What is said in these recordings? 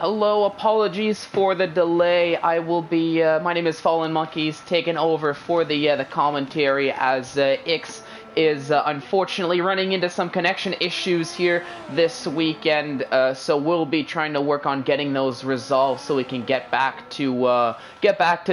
Hello, apologies for the delay. I will be, my name is Fallen Monkeys, taking over for the commentary as Ix is unfortunately running into some connection issues here this weekend, so we'll be trying to work on getting those resolved so we can get back to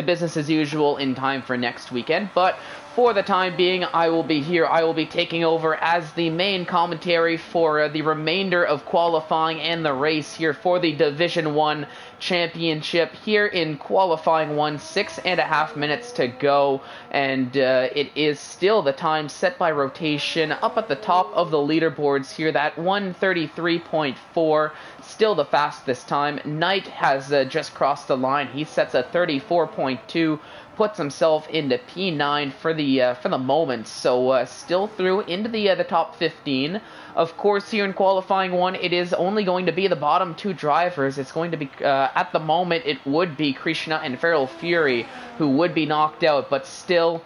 business as usual in time for next weekend. But for the time being, I will be here. I will be taking over as the main commentary for the remainder of qualifying and the race here for the Division 1 championship here in qualifying 1, 6.5 minutes to go, and it is still the time set by rotation up at the top of the leaderboards here, that 1:33.4, still the fastest time. Knight has just crossed the line. He sets a 34.2, puts himself into P9 for the moment, so still through into the top 15. Of course, here in qualifying 1, it is only going to be the bottom 2 drivers. It's going to be, at the moment, it would be Krishna and Feral Fury who would be knocked out, but still,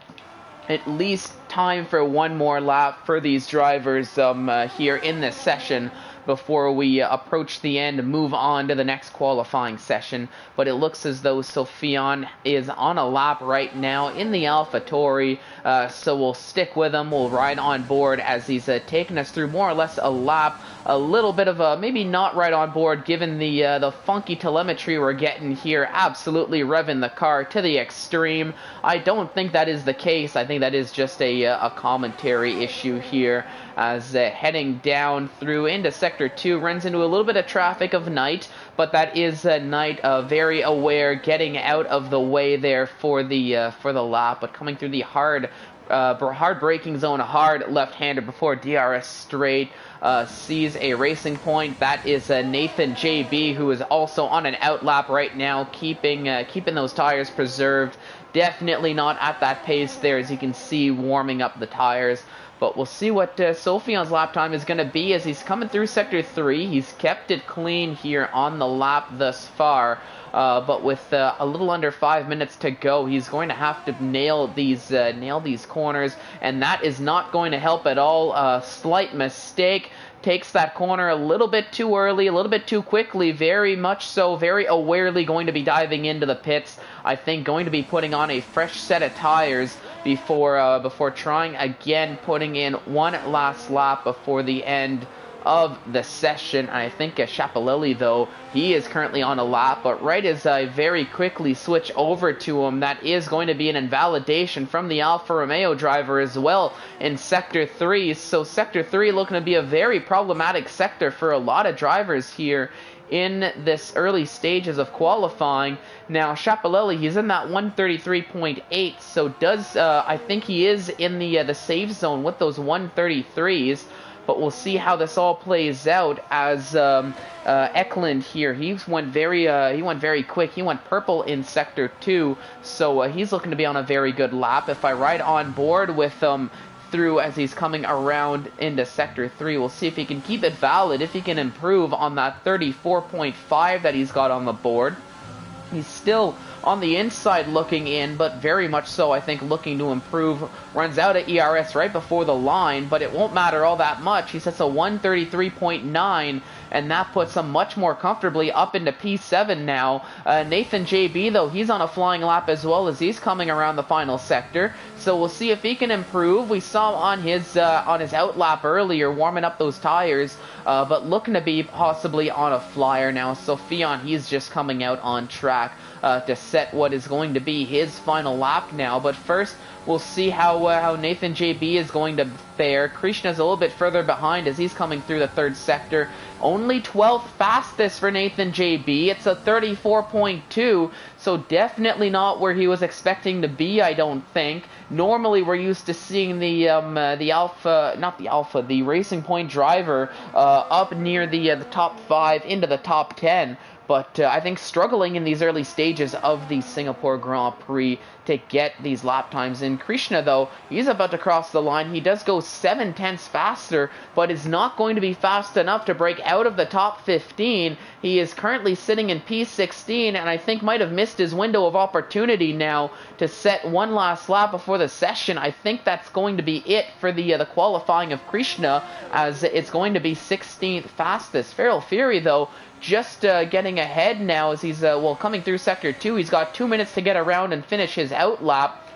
at least time for one more lap for these drivers here in this session before we approach the end and move on to the next qualifying session. But it looks as though Sophion is on a lap right now in the AlphaTauri, so we'll stick with him. We'll ride on board as he's taking us through more or less a lap. A little bit of a maybe not right on board given the funky telemetry we're getting here, absolutely revving the car to the extreme. I don't think that is the case. I think that is just a commentary issue here, as heading down through into Sector 2, runs into a little bit of traffic of Knight, but that is Knight very aware, getting out of the way there for the lap, but coming through the hard braking zone, hard left-hander before DRS straight, sees a racing point. That is Nathan JB, who is also on an out lap right now, keeping those tires preserved. Definitely not at that pace there, as you can see, warming up the tires. But we'll see what Sophion's lap time is going to be as he's coming through Sector 3. He's kept it clean here on the lap thus far. But with a little under 5 minutes to go, he's going to have to nail these corners, and that is not going to help at all. Slight mistake. Takes that corner a little bit too early, a little bit too quickly, very much so, very awarely going to be diving into the pits. I think going to be putting on a fresh set of tires before trying again, putting in one last lap before the end of the session. I think Chapelelli, though, he is currently on a lap, but right as I very quickly switch over to him, that is going to be an invalidation from the Alfa Romeo driver as well in Sector 3. So Sector 3 looking to be a very problematic sector for a lot of drivers here in this early stages of qualifying. Now, Chapelelli, he's in that 133.8, so I think he is in the safe zone with those 133s. But we'll see how this all plays out as Eklund here. He went very quick. He went purple in Sector 2, so he's looking to be on a very good lap. If I ride on board with him through as he's coming around into Sector 3, we'll see if he can keep it valid, if he can improve on that 34.5 that he's got on the board. He's still on the inside looking in, but very much so, I think, looking to improve. Runs out at ERS right before the line, but it won't matter all that much. He sets a 133.9, and that puts him much more comfortably up into P7 now. Nathan JB, though, he's on a flying lap as well as he's coming around the final sector, so we'll see if he can improve. We saw on his out lap earlier, warming up those tires, but looking to be possibly on a flyer now. Sophion, he's just coming out on track to set what is going to be his final lap now. But first, we'll see how Nathan JB is going to fare. Krishna's a little bit further behind as he's coming through the third sector. Only 12th fastest for Nathan JB. It's a 34.2, so definitely not where he was expecting to be, I don't think. Normally, we're used to seeing the Racing Point driver up near the top 5 into the top 10. But I think struggling in these early stages of the Singapore Grand Prix, to get these lap times in. Krishna, though, he's about to cross the line. He does go 7/10 faster, but is not going to be fast enough to break out of the top 15. He is currently sitting in P16, and I think might have missed his window of opportunity now to set one last lap before the session. I think that's going to be it for the qualifying of Krishna, as it's going to be 16th fastest. Feral Fury, though, just getting ahead now as he's, coming through Sector 2. He's got 2 minutes to get around and finish his out lap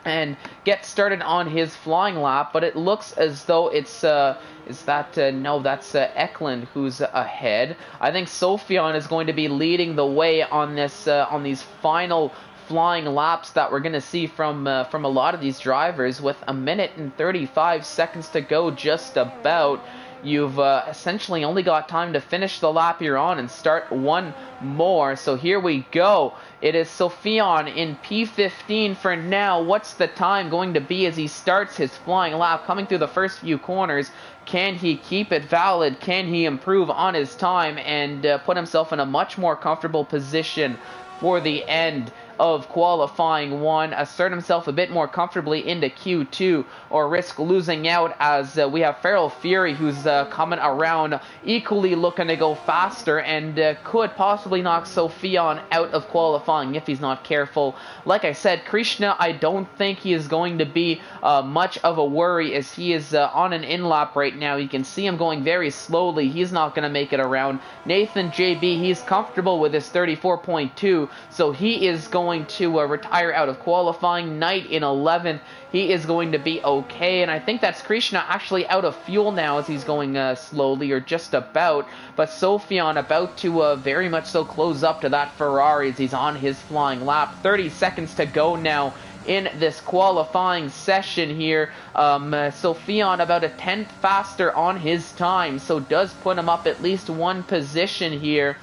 and get started on his flying lap, but it looks as though it's, no, that's Eklund who's ahead. I think Sophion is going to be leading the way on this, on these final flying laps that we're going to see from a lot of these drivers, with 1 minute and 35 seconds to go just about. You've essentially only got time to finish the lap you're on and start one more. So here we go. It is Sophion in P15 for now. What's the time going to be as he starts his flying lap, coming through the first few corners? Can he keep it valid? Can he improve on his time and put himself in a much more comfortable position for the end of qualifying one, assert himself a bit more comfortably into Q2, or risk losing out, as we have Feral Fury who's coming around equally looking to go faster and could possibly knock Sophion out of qualifying if he's not careful. Like I said, Krishna, I don't think he is going to be much of a worry, as he is on an in-lap right now. You can see him going very slowly. He's not going to make it around. Nathan JB, he's comfortable with his 34.2, so he is going to retire out of qualifying. Knight in 11th, he is going to be okay, and I think that's Krishna actually out of fuel now as he's going slowly, or just about, but Sophion about to very much so close up to that Ferrari as he's on his flying lap. 30 seconds to go now in this qualifying session here. Sophion about a 10th faster on his time, so does put him up at least one position here,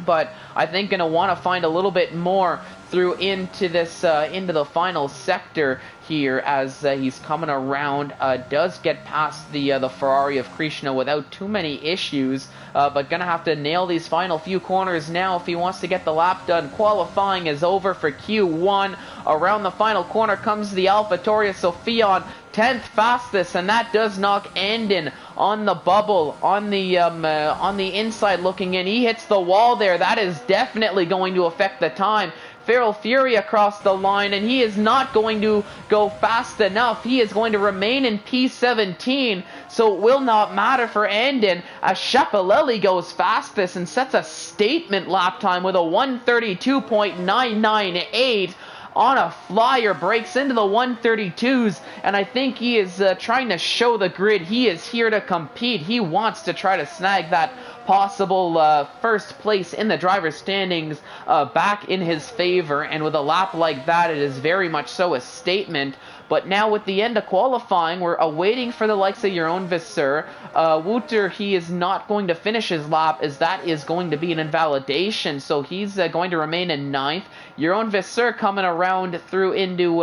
but I think going to want to find a little bit more through into this into the final sector here, as he's coming around. Does get past the Ferrari of Krishna without too many issues, but gonna have to nail these final few corners now if he wants to get the lap done. Qualifying is over for Q1. Around the final corner comes the AlphaTauri Sophion, 10th fastest, and that does knock Andon on the bubble, on the inside looking in. He hits the wall there. That is definitely going to affect the time. Feral Fury across the line, and he is not going to go fast enough. He is going to remain in P17, so it will not matter for Andon, as Shapalelli goes fastest and sets a statement lap time with a 132.998 on a flyer, breaks into the 132s, and I think he is trying to show the grid he is here to compete. He wants to try to snag that possible first place in the driver's standings back in his favor, and with a lap like that, it is very much so a statement. But now with the end of qualifying, we're awaiting for the likes of your own Visser. Wouter, he is not going to finish his lap, as that is going to be an invalidation, so he's going to remain in 9th. Your own Visser coming around through into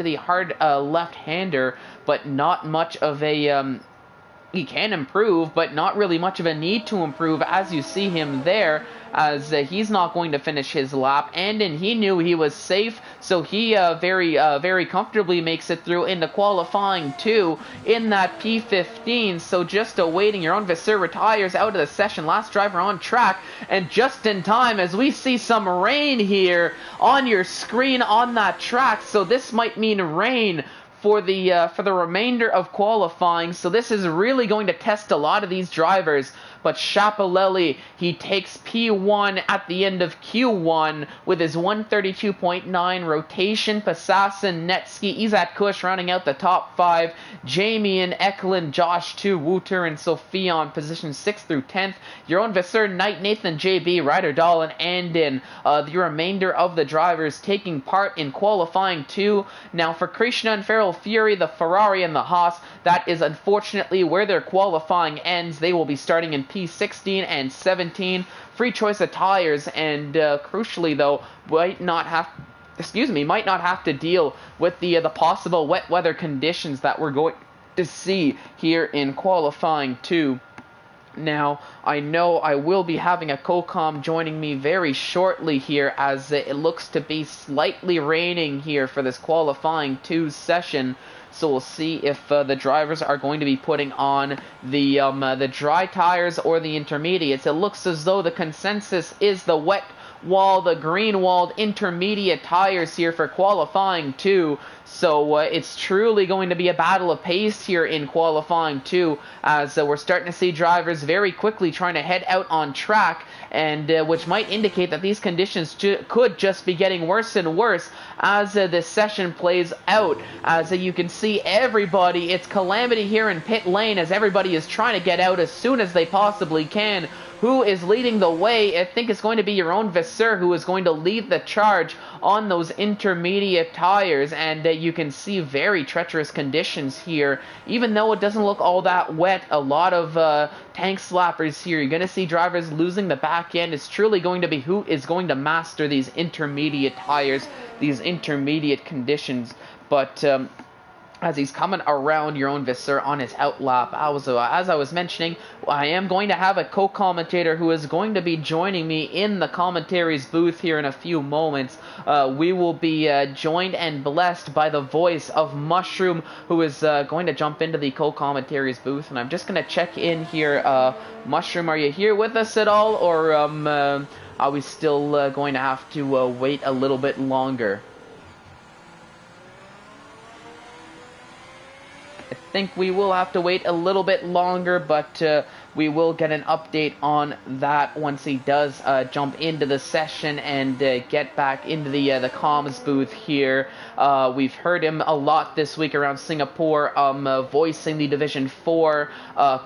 the hard left-hander, but not much of a... he can improve, but not really much of a need to improve, as you see him there, as he's not going to finish his lap. And he knew he was safe, so he very comfortably makes it through into qualifying too in that P15. So just awaiting. Your own Visser retires out of the session, last driver on track, and just in time as we see some rain here on your screen on that track. So this might mean rain for the remainder of qualifying, so this is really going to test a lot of these drivers. But Shapalelli, he takes P1 at the end of Q1 with his 132.9 rotation. Passassin, Netsky, Izat Kush rounding out the top 5. Jamie and Eklund, Josh 2, Wouter and Sophion position 6 through 10th. Your own Visser, Knight, Nathan JB, Ryder Dahl, and Andon, the remainder of the drivers taking part in qualifying 2. Now for Krishna and Feral Fury, the Ferrari and the Haas, that is unfortunately where their qualifying ends. They will be starting in P16 and 17. Free choice of tires, and crucially though, might not have to deal with the possible wet weather conditions that we're going to see here in qualifying 2. Now, I know I will be having a co-com joining me very shortly here, as it looks to be slightly raining here for this qualifying 2 session. So we'll see if the drivers are going to be putting on the dry tires or the intermediates. It looks as though the consensus is the wet wall, the green walled intermediate tires here for qualifying 2. So it's truly going to be a battle of pace here in qualifying 2, as we're starting to see drivers very quickly trying to head out on track, and which might indicate that these conditions could just be getting worse and worse as this session plays out. As you can see, everybody, it's calamity here in pit lane, as everybody is trying to get out as soon as they possibly can. Who is leading the way? I think it's going to be your own Vasseur who is going to lead the charge on those intermediate tires, and you can see very treacherous conditions here. Even though it doesn't look all that wet, a lot of tank slappers here. You're going to see drivers losing the back end. It's truly going to be who is going to master these intermediate tires, these intermediate conditions. But as he's coming around your own Vasseur on his outlap, as I was mentioning, I am going to have a co-commentator who is going to be joining me in the commentaries booth here in a few moments. We will be joined and blessed by the voice of Mushroom, who is going to jump into the co-commentaries booth. And I'm just going to check in here. Mushroom, are you here with us at all, or are we still going to have to wait a little bit longer? I think we will have to wait a little bit longer, but we will get an update on that once he does jump into the session and get back into the comms booth here. We've heard him a lot this week around Singapore, voicing the Division 4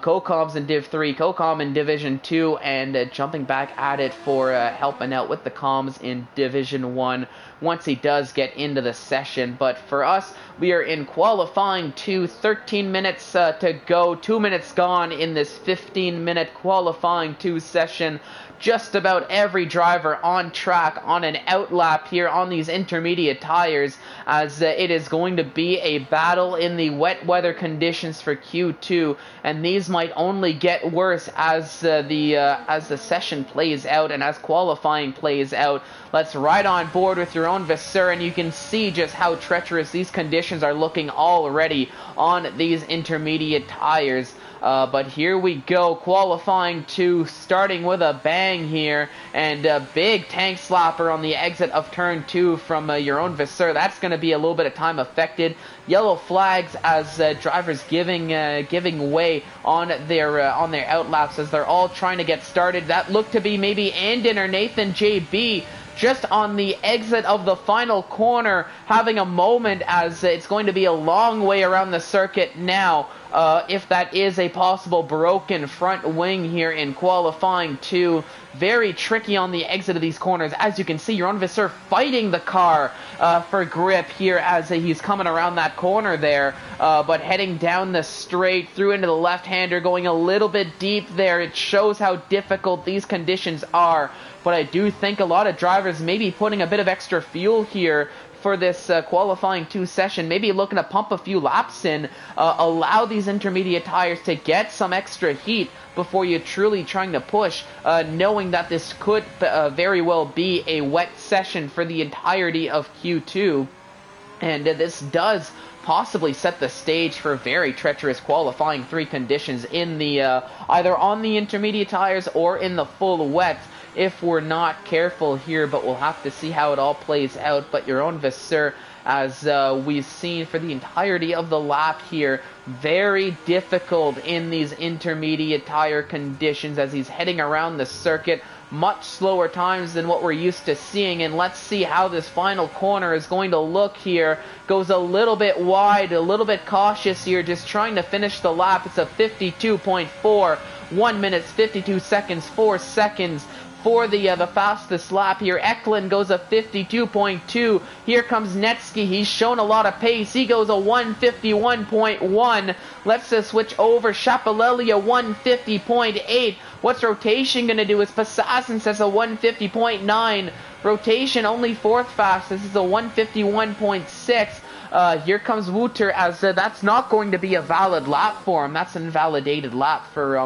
co-coms in Div 3, co-com in Division 2, and jumping back at it for helping out with the comms in Division 1 once he does get into the session. But for us, we are in qualifying 2, 13 minutes to go, 2 minutes gone in this 15-minute qualifying 2 session. Just about every driver on track on an outlap here on these intermediate tires, as it is going to be a battle in the wet weather conditions for Q2, and these might only get worse as the session plays out and as qualifying plays out. Let's ride on board with your own Vasseur, and you can see just how treacherous these conditions are looking already on these intermediate tires. But here we go, qualifying 2, starting with a bang here, and a big tank slapper on the exit of turn 2 from your own Vasseur. That's going to be a little bit of time affected. Yellow flags as drivers giving way on their outlaps as they're all trying to get started. That looked to be maybe Andon or Nathan JB just on the exit of the final corner, having a moment, as it's going to be a long way around the circuit now. If that is a possible broken front wing here in qualifying 2. Very tricky on the exit of these corners. As you can see, your own Vasseur fighting the car for grip here as he's coming around that corner there, but heading down the straight through into the left-hander, going a little bit deep there. It shows how difficult these conditions are, but I do think a lot of drivers may be putting a bit of extra fuel here for this qualifying 2 session, maybe looking to pump a few laps in, allow these intermediate tires to get some extra heat before you're truly trying to push, knowing that this could very well be a wet session for the entirety of Q2, and this does possibly set the stage for very treacherous qualifying 3 conditions in the either on the intermediate tires or in the full wet, if we're not careful here. But we'll have to see how it all plays out. But your own Vasseur, as we've seen for the entirety of the lap here, very difficult in these intermediate tire conditions as he's heading around the circuit. Much slower times than what we're used to seeing, and let's see how this final corner is going to look here. Goes a little bit wide, a little bit cautious here, just trying to finish the lap. It's a 52.4, 1 minute 52 seconds, 4 seconds for the fastest lap here. Eklund goes a 52.2. Here comes Netsky. He's shown a lot of pace. He goes a 151.1. Let's switch over. Chapelelli a 150.8. What's rotation going to do? Is Passassin says a 150.9. Rotation only 4th fastest. This is a 151.6. Here comes Wouter, as that's not going to be a valid lap for him. That's an invalidated lap for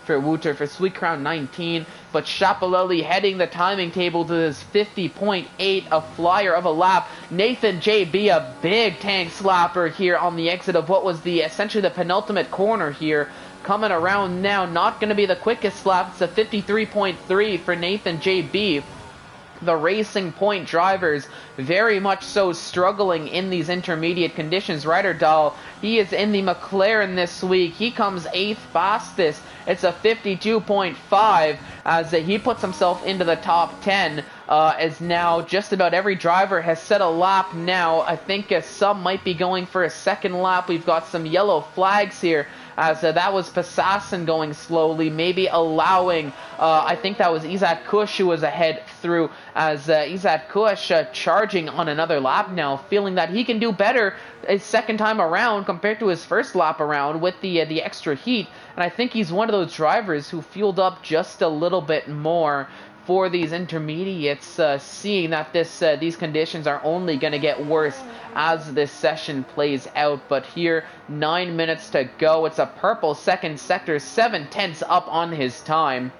Wouter for Sweet Crown 19. But Chapelelli heading the timing table to his 50.8, a flyer of a lap. Nathan JB, a big tank slapper here on the exit of what was essentially the penultimate corner here. Coming around now, not going to be the quickest lap. It's a 53.3 for Nathan JB. The Racing Point drivers very much so struggling in these intermediate conditions. Ryder Dahl, he is in the McLaren this week. He comes 8th fastest. It's a 52.5 as he puts himself into the top 10. As now just about every driver has set a lap now. I think some might be going for a second lap. We've got some yellow flags here, as that was Passassin going slowly, maybe allowing, I think that was Izat Kush who was ahead through, as Izat Kush charging on another lap now, feeling that he can do better his second time around compared to his first lap around with the extra heat. And I think he's one of those drivers who fueled up just a little bit more for these intermediates, seeing that these conditions are only going to get worse as this session plays out. But here, 9 minutes to go. It's a purple second sector, 7/10 up on his time.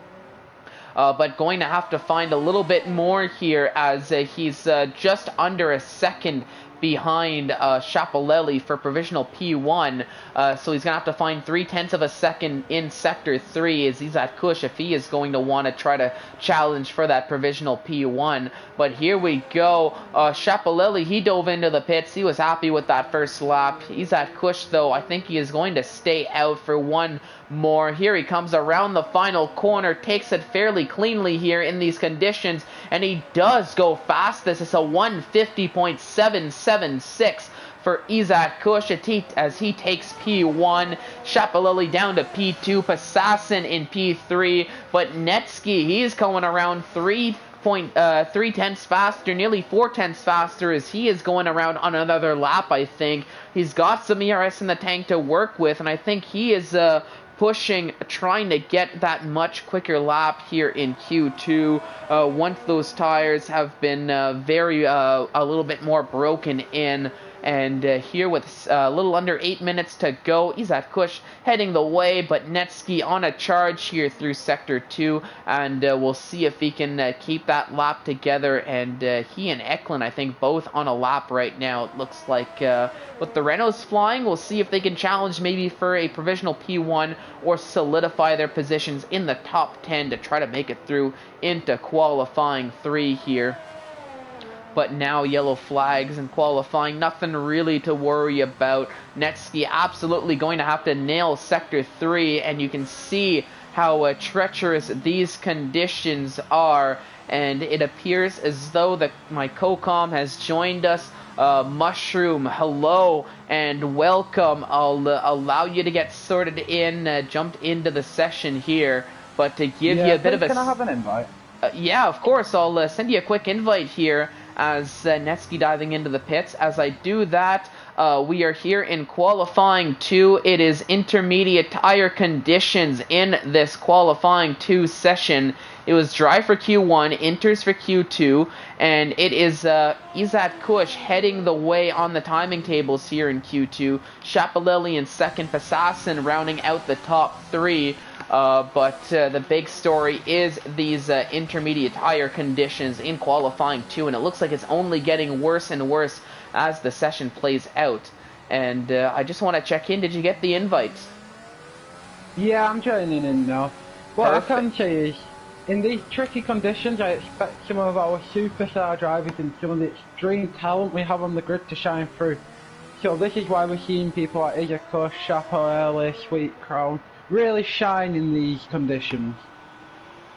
But going to have to find a little bit more here, as he's just under a second behind Chapelelli for provisional P1, so he's going to have to find 0.3 of a second in Sector 3 as he's at Kush if he is going to want to try to challenge for that provisional P1. But here we go, Chapelelli, he dove into the pits, he was happy with that first lap. He's at Kush though, I think he is going to stay out for one more. Here he comes around the final corner, takes it fairly cleanly here in these conditions, and he does go fast. This is a 150.776 for Izat Kush as he takes P1. Chapelelli down to P2, Passassin in P3, but Netsky, he's going around 3.3 faster, nearly 4 faster, as he is going around on another lap. I think he's got some ERS in the tank to work with, and I think he is pushing, trying to get that much quicker lap here in Q2 once those tires have been a little bit more broken in. And here with a little under 8 minutes to go, Izat Kush heading the way, but Netsky on a charge here through Sector 2, and we'll see if he can keep that lap together. And he and Eklund, I think, both on a lap right now. It looks like with the Renaults flying, we'll see if they can challenge maybe for a provisional P1 or solidify their positions in the top 10 to try to make it through into qualifying 3 here. But now yellow flags in qualifying, nothing really to worry about. Netsky absolutely going to have to nail Sector 3, and you can see how treacherous these conditions are. And it appears as though my co-com has joined us. Mushroom, hello and welcome. I'll allow you to get sorted in, jumped into the session here. But to give you a bit of a... Can I have an invite? Yeah, of course. I'll send you a quick invite here as Netsky diving into the pits. As I do that, we are here in qualifying 2. It is intermediate tire conditions in this qualifying 2 session. It was dry for Q1, inters for Q2, and it is Izat Kush heading the way on the timing tables here in Q2. Chapelelli in second, Passassin rounding out the top 3. But the big story is these intermediate tire conditions in qualifying 2, and it looks like it's only getting worse and worse as the session plays out. And I just want to check in. Did you get the invite? Yeah, I'm joining in now. What I can say is, in these tricky conditions, I expect some of our superstar drivers and some of the extreme talent we have on the grid to shine through. So this is why we're seeing people like Izat Kush, Chapelelli, Sweet Crown really shine in these conditions.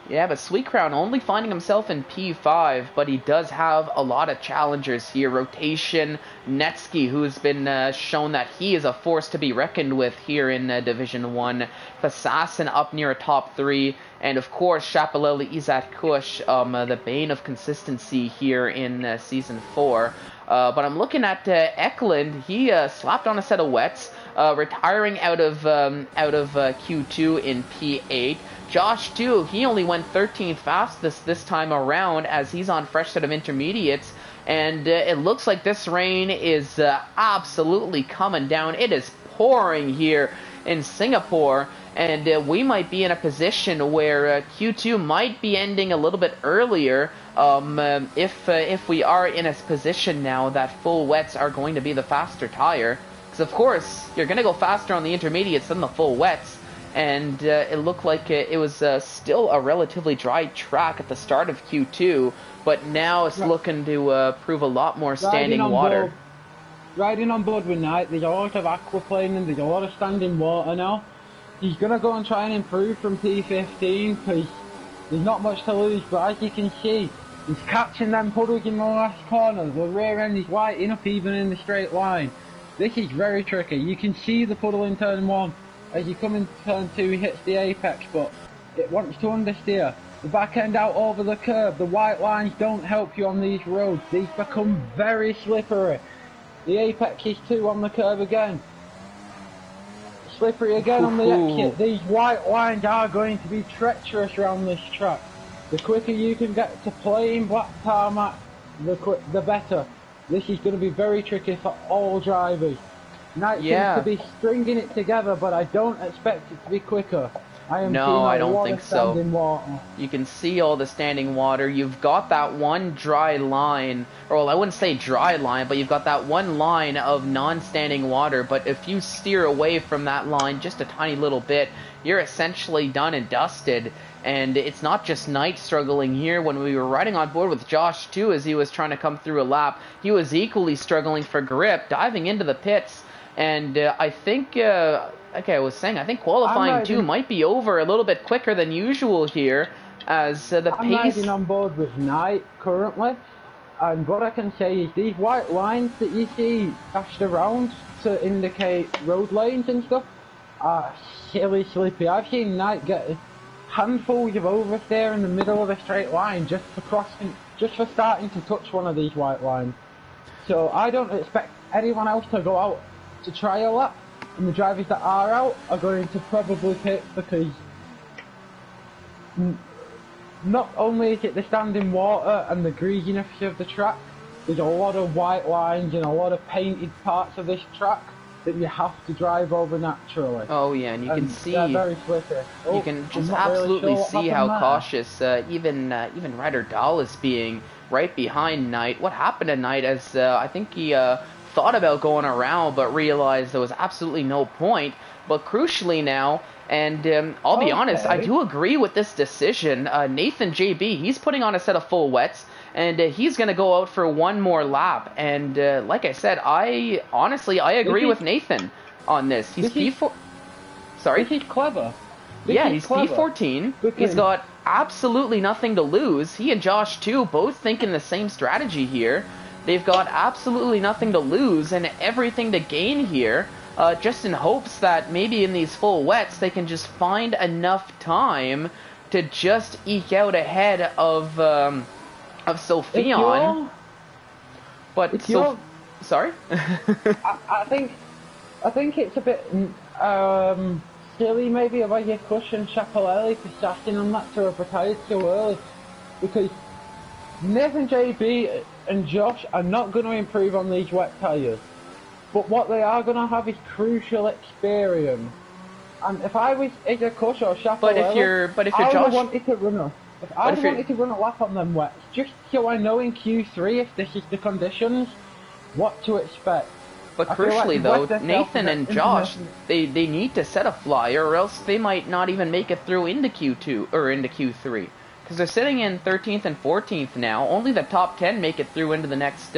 Yeah, but Sweet Crown only finding himself in P5, but he does have a lot of challengers here. Rotation, Netsky, who's been shown that he is a force to be reckoned with here in Division 1. Passassin up near a top 3. And of course, Chapelelli, Izat Kush, the bane of consistency here in Season 4. But I'm looking at Eklund. He slapped on a set of wets, retiring out of Q2 in P8. Josh, too, he only went 13th fastest this time around as he's on fresh set of intermediates. and it looks like this rain is absolutely coming down. It is pouring here in Singapore, and we might be in a position where Q2 might be ending a little bit earlier if we are in a position now that full wets are going to be the faster tire. Because of course, you're going to go faster on the intermediates than the full wets, and it looked like it was still a relatively dry track at the start of Q2, but now it's looking to prove a lot more standing water. Riding on board with Knight, there's a lot of aquaplaning, there's a lot of standing water now. He's going to go and try and improve from P15 because there's not much to lose, but as you can see, he's catching them puddles in the last corner. The rear end is lighting up even in the straight line. This is very tricky. You can see the puddle in turn 1. As you come into turn 2, he hits the apex, but it wants to understeer. The back end out over the curb. The white lines don't help you on these roads. These become very slippery. The apex is 2 on the curb again. Slippery again on the exit. These white lines are going to be treacherous around this track. The quicker you can get to plain black tarmac, the better. This is going to be very tricky for all drivers. Knight seems to be stringing it together, but I don't expect it to be quicker. No, I don't think so. You can see all the standing water. You've got that one dry line, or well, I wouldn't say dry line, but you've got that one line of non-standing water. But if you steer away from that line just a tiny little bit, you're essentially done and dusted. And it's not just Knight struggling here. When we were riding on board with Josh too, as he was trying to come through a lap, he was equally struggling for grip, diving into the pits. And I think, okay, I was saying, I think qualifying 2 might be over a little bit quicker than usual here, as the pace... I'm riding on board with Knight currently, and what I can say is these white lines that you see dashed around to indicate road lanes and stuff are silly slippy. I've seen Knight get handfuls of oversteer in the middle of a straight line just for starting to touch one of these white lines. So I don't expect anyone else to go out to try a lap, and the drivers that are out are going to probably pit because not only is it the standing water and the greasiness of the track, there's a lot of white lines and a lot of painted parts of this track that you have to drive over naturally. Oh yeah, and you can see they're very slippery. You can just absolutely see how cautious even Ryder Dahl is being right behind Knight. What happened to Knight, as I think he thought about going around but realized there was absolutely no point. But crucially now, and I'll be honest, I do agree with this decision. Nathan JB, he's putting on a set of full wets, and he's going to go out for one more lap. And like I said, I agree with Nathan on this. He's P4. Sorry? He's clever. He's P14. He's got absolutely nothing to lose. He and Josh, too, both thinking the same strategy here. They've got absolutely nothing to lose and everything to gain here, just in hopes that maybe in these full wets they can just find enough time to just eke out ahead of Sophion. But sorry? I think it's a bit silly maybe of your cushion Chapelelli for sacking on that to have retired so early, because Nathan JB and Josh are not going to improve on these wet tyres, but what they are going to have is crucial experience. And if I was Igor Kush or Chapelelli, I wanted to run a lap on them wets, just so I know in Q3, if this is the conditions, what to expect. But crucially though, Nathan and Josh, they need to set a flyer, or else they might not even make it through into Q2 or into Q3. Because they're sitting in 13th and 14th now. Only the top 10 make it through into the next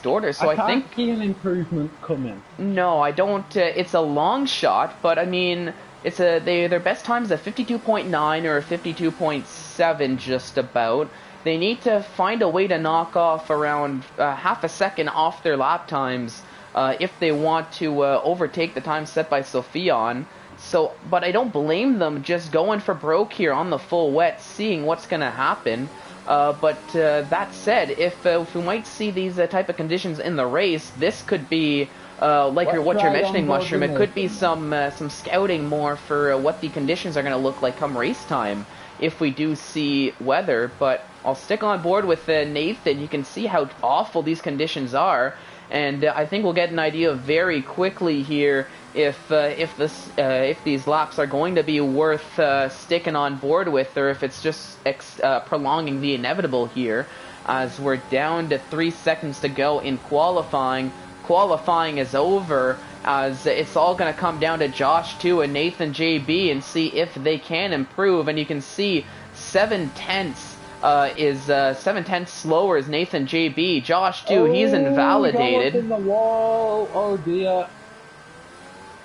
order. So I think see an improvement coming. No, I don't. It's a long shot, but I mean, it's their best time is a 52.9 or a 52.7 just about. They need to find a way to knock off around half a second off their lap times if they want to overtake the time set by Sophion. So, but I don't blame them just going for broke here on the full wet, seeing what's going to happen. But that said, if we might see these type of conditions in the race, this could be what you're mentioning, Mushroom. It could be some scouting more for what the conditions are going to look like come race time. if we do see weather. But I'll stick on board with Nathan. You can see how awful these conditions are, and I think we'll get an idea very quickly here if these laps are going to be worth sticking on board with, or if it's just prolonging the inevitable here, as we're down to 3 seconds to go in qualifying. Qualifying is over, as it's all going to come down to Josh 2 and Nathan JB and see if they can improve. And you can see 7/10 is 7/10 slower is Nathan JB. Josh 2, he's invalidated. In the wall. Oh dear.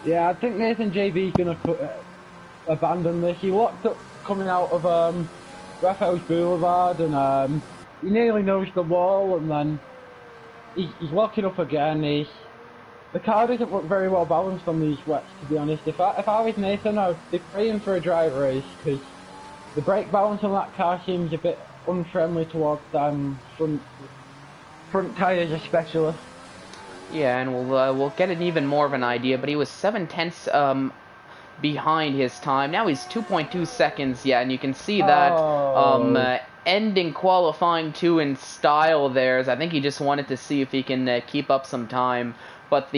Yeah, I think Nathan JB is going to abandon this. He locked up coming out of Raphael's Boulevard, and he nearly nosed the wall, and then he's locking up again. The car doesn't look very well balanced on these wets, to be honest. If I was Nathan, I'd be praying for a dry race, because the brake balance on that car seems a bit unfriendly towards front tyres especially. Yeah, and we'll get an even more of an idea, but he was 7/10 behind his time. Now he's 2.2 seconds, yeah, and you can see that ending qualifying 2 in style there, as I think he just wanted to see if he can keep up some time. But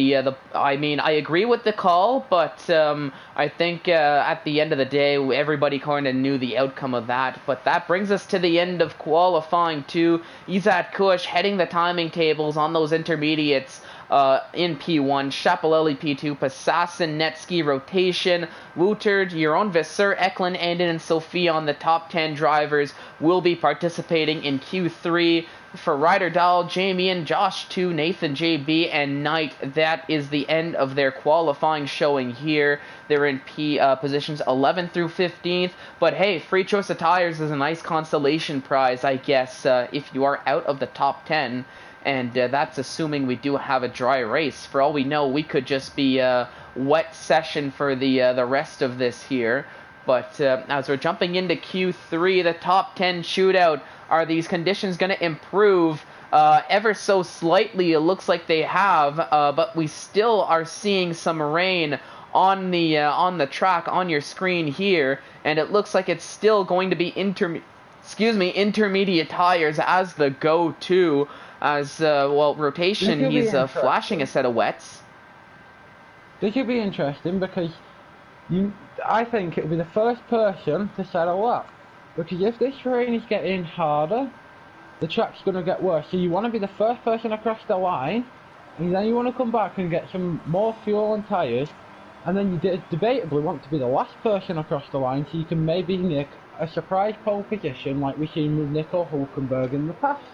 I mean, I agree with the call, but I think at the end of the day, everybody kind of knew the outcome of that. But that brings us to the end of qualifying 2. Izat Kush heading the timing tables on those intermediates in P1, Shapalelli P2, Passassin, Netski rotation, Wouterd, Jeroen Visser, Eklund, Anden, and Sophie on the top 10 drivers will be participating in Q3. For Ryder Dahl, Jamie and Josh 2, Nathan JB, and Knight, that is the end of their qualifying showing here. They're in positions 11th through 15th, but hey, free choice of tires is a nice consolation prize, I guess, if you are out of the top 10, and that's assuming we do have a dry race. For all we know, we could just be a wet session for the rest of this here. But as we're jumping into Q3, the top 10 shootout, are these conditions going to improve ever so slightly? It looks like they have, but we still are seeing some rain on the track on your screen here, and it looks like it's still going to be intermediate tires as the go-to, as rotation. He's flashing a set of wets. This could be interesting because I think it'll be the first person to set a lap. Because if this rain is getting harder, the track's going to get worse. So you want to be the first person across the line, and then you want to come back and get some more fuel and tyres, and then you debatably want to be the last person across the line, so you can maybe nick a surprise pole position like we've seen with Nico Hulkenberg in the past.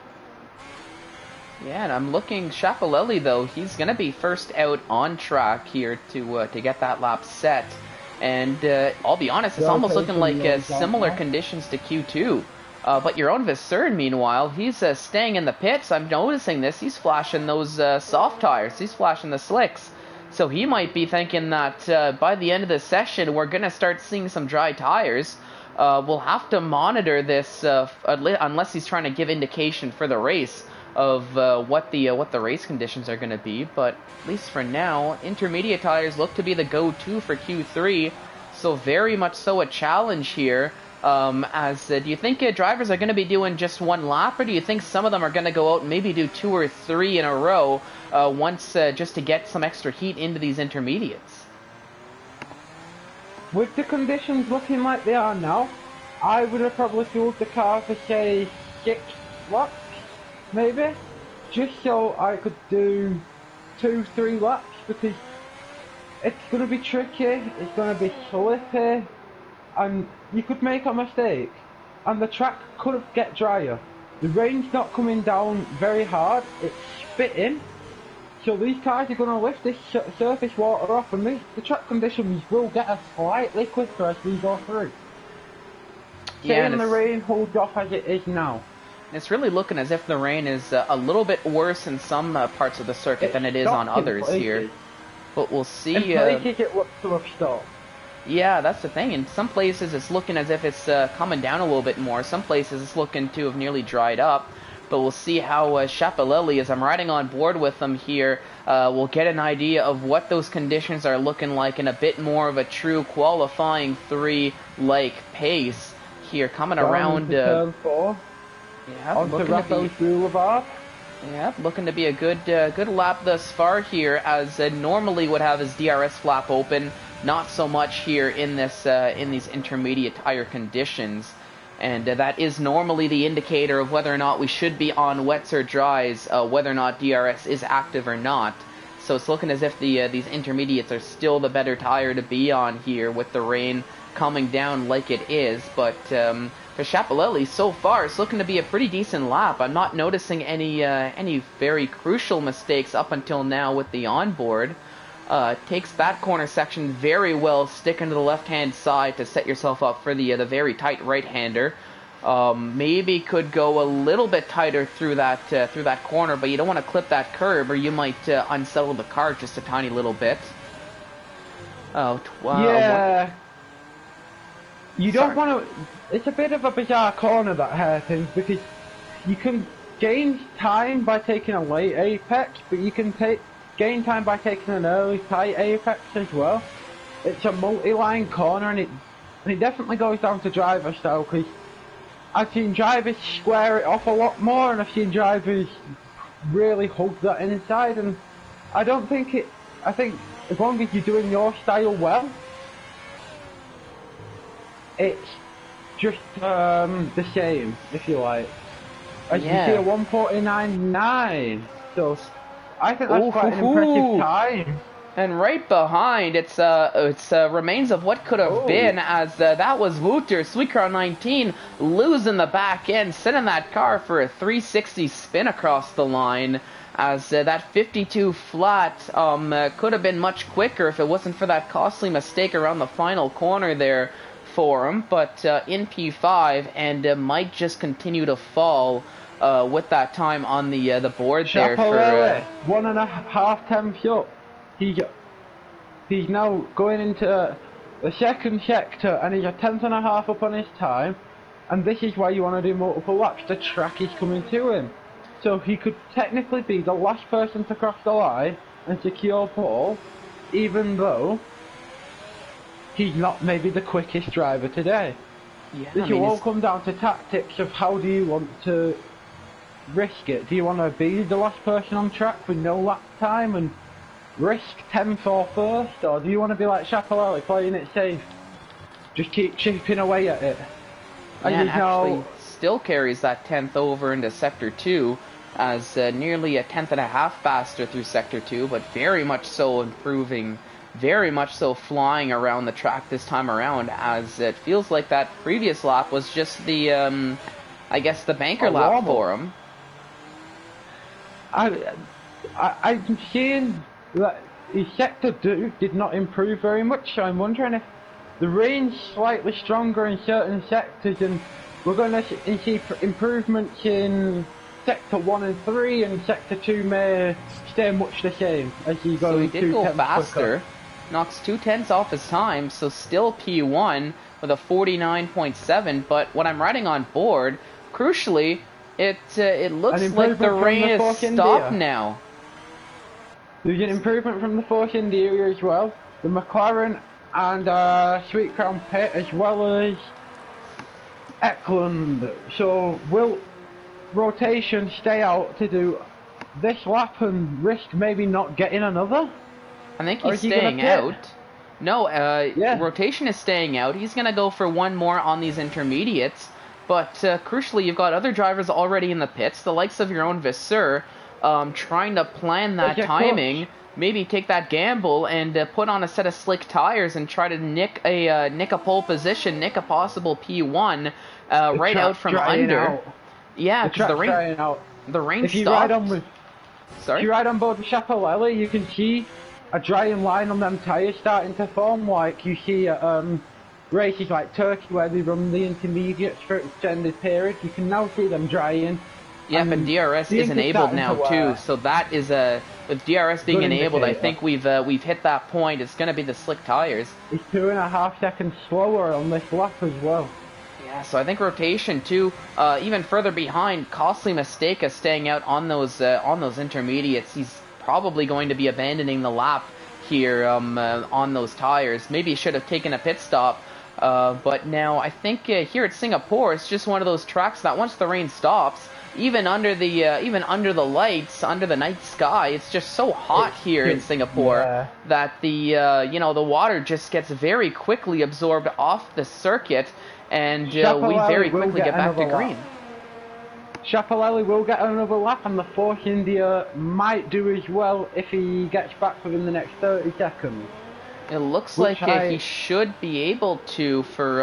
Yeah, and I'm looking, Shapalelli though, he's going to be first out on track here to get that lap set. And I'll be honest, it's almost looking like similar conditions to Q2. But Jeroen Visser, meanwhile, he's staying in the pits. I'm noticing this. He's flashing those soft tires. He's flashing the slicks. So he might be thinking that by the end of the session, we're going to start seeing some dry tires. We'll have to monitor this unless he's trying to give indication for the race of what the race conditions are going to be. But at least for now, intermediate tires look to be the go-to for Q3, so very much so a challenge here. Do you think drivers are going to be doing just one lap, or do you think some of them are going to go out and maybe do 2 or 3 in a row just to get some extra heat into these intermediates? With the conditions looking like they are now, I would have probably fueled the car for say 6 laps. Maybe, just so I could do 2-3 laps, because it's going to be tricky, it's going to be slippy, and you could make a mistake, and the track could get drier. The rain's not coming down very hard, it's spitting, so these cars are going to lift this surface water off, and the track conditions will get us slightly quicker as we go through. Yeah, the rain holds off as it is now. It's really looking as if the rain is a little bit worse in some parts of the circuit than it is on others here. But we'll see. In places it looks to have stopped. Yeah, that's the thing. In some places it's looking as if it's coming down a little bit more. Some places it's looking to have nearly dried up. But we'll see how Shapalelli, as I'm riding on board with them here, we'll get an idea of what those conditions are looking like in a bit more of a true qualifying 3-like pace here, coming Down around. into turn 4. Yeah, Onto looking to Raffles be. Boulevard. Yeah, looking to be a good lap thus far here, as normally would have his DRS flap open. Not so much here in this in these intermediate tire conditions, and that is normally the indicator of whether or not we should be on wets or dries, whether or not DRS is active or not. So it's looking as if these intermediates are still the better tire to be on here with the rain coming down like it is, but. For Schiaparelli, so far, it's looking to be a pretty decent lap. I'm not noticing any very crucial mistakes up until now with the onboard. Takes that corner section very well, sticking to the left-hand side to set yourself up for the very tight right-hander. Maybe could go a little bit tighter through that corner, but you don't want to clip that curb, or you might unsettle the car just a tiny little bit. Yeah. You don't want to. It's a bit of a bizarre corner, that hairpin, because you can gain time by taking a late apex, but you can gain time by taking an early tight apex as well. It's a multi-line corner, and it definitely goes down to driver style, because I've seen drivers square it off a lot more, and I've seen drivers really hug that inside, and I don't think it. I think as long as you're doing your style well, it's just the same, if you like. As you see, a 1:49.9. So I think that's quite an impressive time. And right behind, it's remains of what could have been, as that was Wouter, Sweet Crown 19, losing the back end, sending that car for a 360 spin across the line, as that 52 flat could have been much quicker if it wasn't for that costly mistake around the final corner there for him, but in P5, and might just continue to fall with that time on the board there. For 1.5 tenths up. He's now going into the second sector, and he's a 1/10.5 up on his time, and this is why you want to do multiple laps. The track is coming to him, so he could technically be the last person to cross the line and secure pole, even though he's not maybe the quickest driver today. Yeah, this will all come down to tactics of how do you want to risk it. Do you want to be the last person on track with no lap time and risk 10th or first, or do you want to be like Schiaparelli, playing it safe? Just keep chipping away at it. And actually still carries that 10th over into Sector 2, as nearly a 10.5 faster through Sector 2, but very much so improving, very much so flying around the track this time around, as it feels like that previous lap was just the, I guess, the banker lap for him. I'm seeing that his Sector 2 did not improve very much, so I'm wondering if the rain's slightly stronger in certain sectors, and we're going to see improvements in Sector 1 and 3, and Sector 2 may stay much the same as he goes. So he did go faster. Quicker. Knocks 2/10 off his time, so still P1 with a 49.7, but what I'm writing on board, crucially, it looks like the rain is stopped now. There's an improvement from the Force Interior as well, the McLaren and Sweet Crown Pit, as well as Eklund. So will rotation stay out to do this lap and risk maybe not getting another? I think he's staying out. No, rotation is staying out. He's going to go for one more on these intermediates. But crucially, you've got other drivers already in the pits, the likes of your own Vasseur, trying to plan that timing, maybe take that gamble and put on a set of slick tires and try to nick a pole position, nick a possible P1 right out from under. Yeah, because the rain stopped. If you ride on board with Schiaparelli, you can see a drying line on them tyres starting to form, like you see at races like Turkey where they run the intermediates for extended periods. You can now see them drying. Yep, and DRS is enabled now too, so that is with DRS being enabled, I think we've hit that point. It's going to be the slick tires. He's 2.5 seconds slower on this lap as well. Yeah, so I think rotation too, even further behind, costly mistake of staying out on those intermediates. He's probably going to be abandoning the lap here on those tires. Maybe he should have taken a pit stop, But now I think here at Singapore, it's just one of those tracks that once the rain stops, even under the lights, under the night sky, it's just so hot here in Singapore that the the water just gets very quickly absorbed off the circuit, and we very quickly get back to green. Schiaparelli will get another lap, and the Force India might do as well if he gets back within the next 30 seconds. It looks like he should be able to for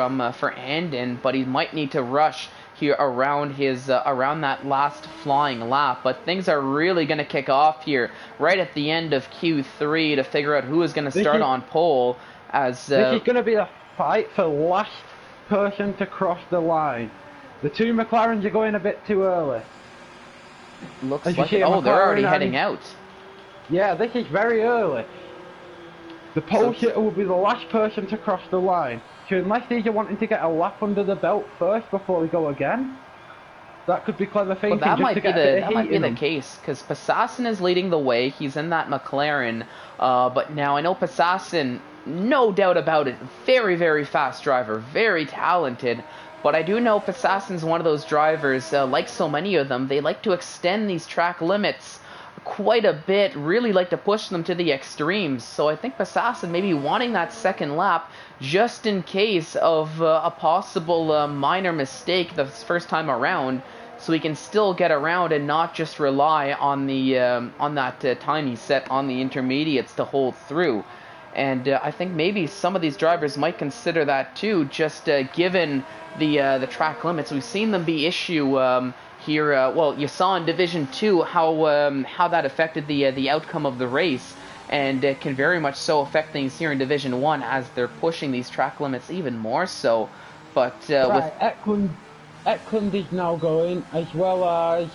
Andon, but he might need to rush here around his around that last flying lap. But things are really going to kick off here right at the end of Q3 to figure out who is going to start on pole. As this is going to be a fight for last person to cross the line. The two McLarens are going a bit too early. Looks like they're already heading out. Yeah, this is very early. The pole sitter will be the last person to cross the line. So unless these are wanting to get a lap under the belt first before we go again, that could be clever thinking. Well, that might be the case, because Passassin is leading the way. He's in that McLaren. But now I know Passassin, no doubt about it, very, very fast driver, very talented. But I do know Passassin's one of those drivers, like so many of them, they like to extend these track limits quite a bit, really like to push them to the extremes. So I think Passassin may be wanting that second lap just in case of a possible minor mistake the first time around, so he can still get around and not just rely on the on that time he set on the intermediates to hold through. And I think maybe some of these drivers might consider that too, just given the track limits. We've seen them be issue here. Well, you saw in Division 2 how that affected the outcome of the race, and it can very much so affect things here in Division 1 as they're pushing these track limits even more so. But with Eklund is now going, as well as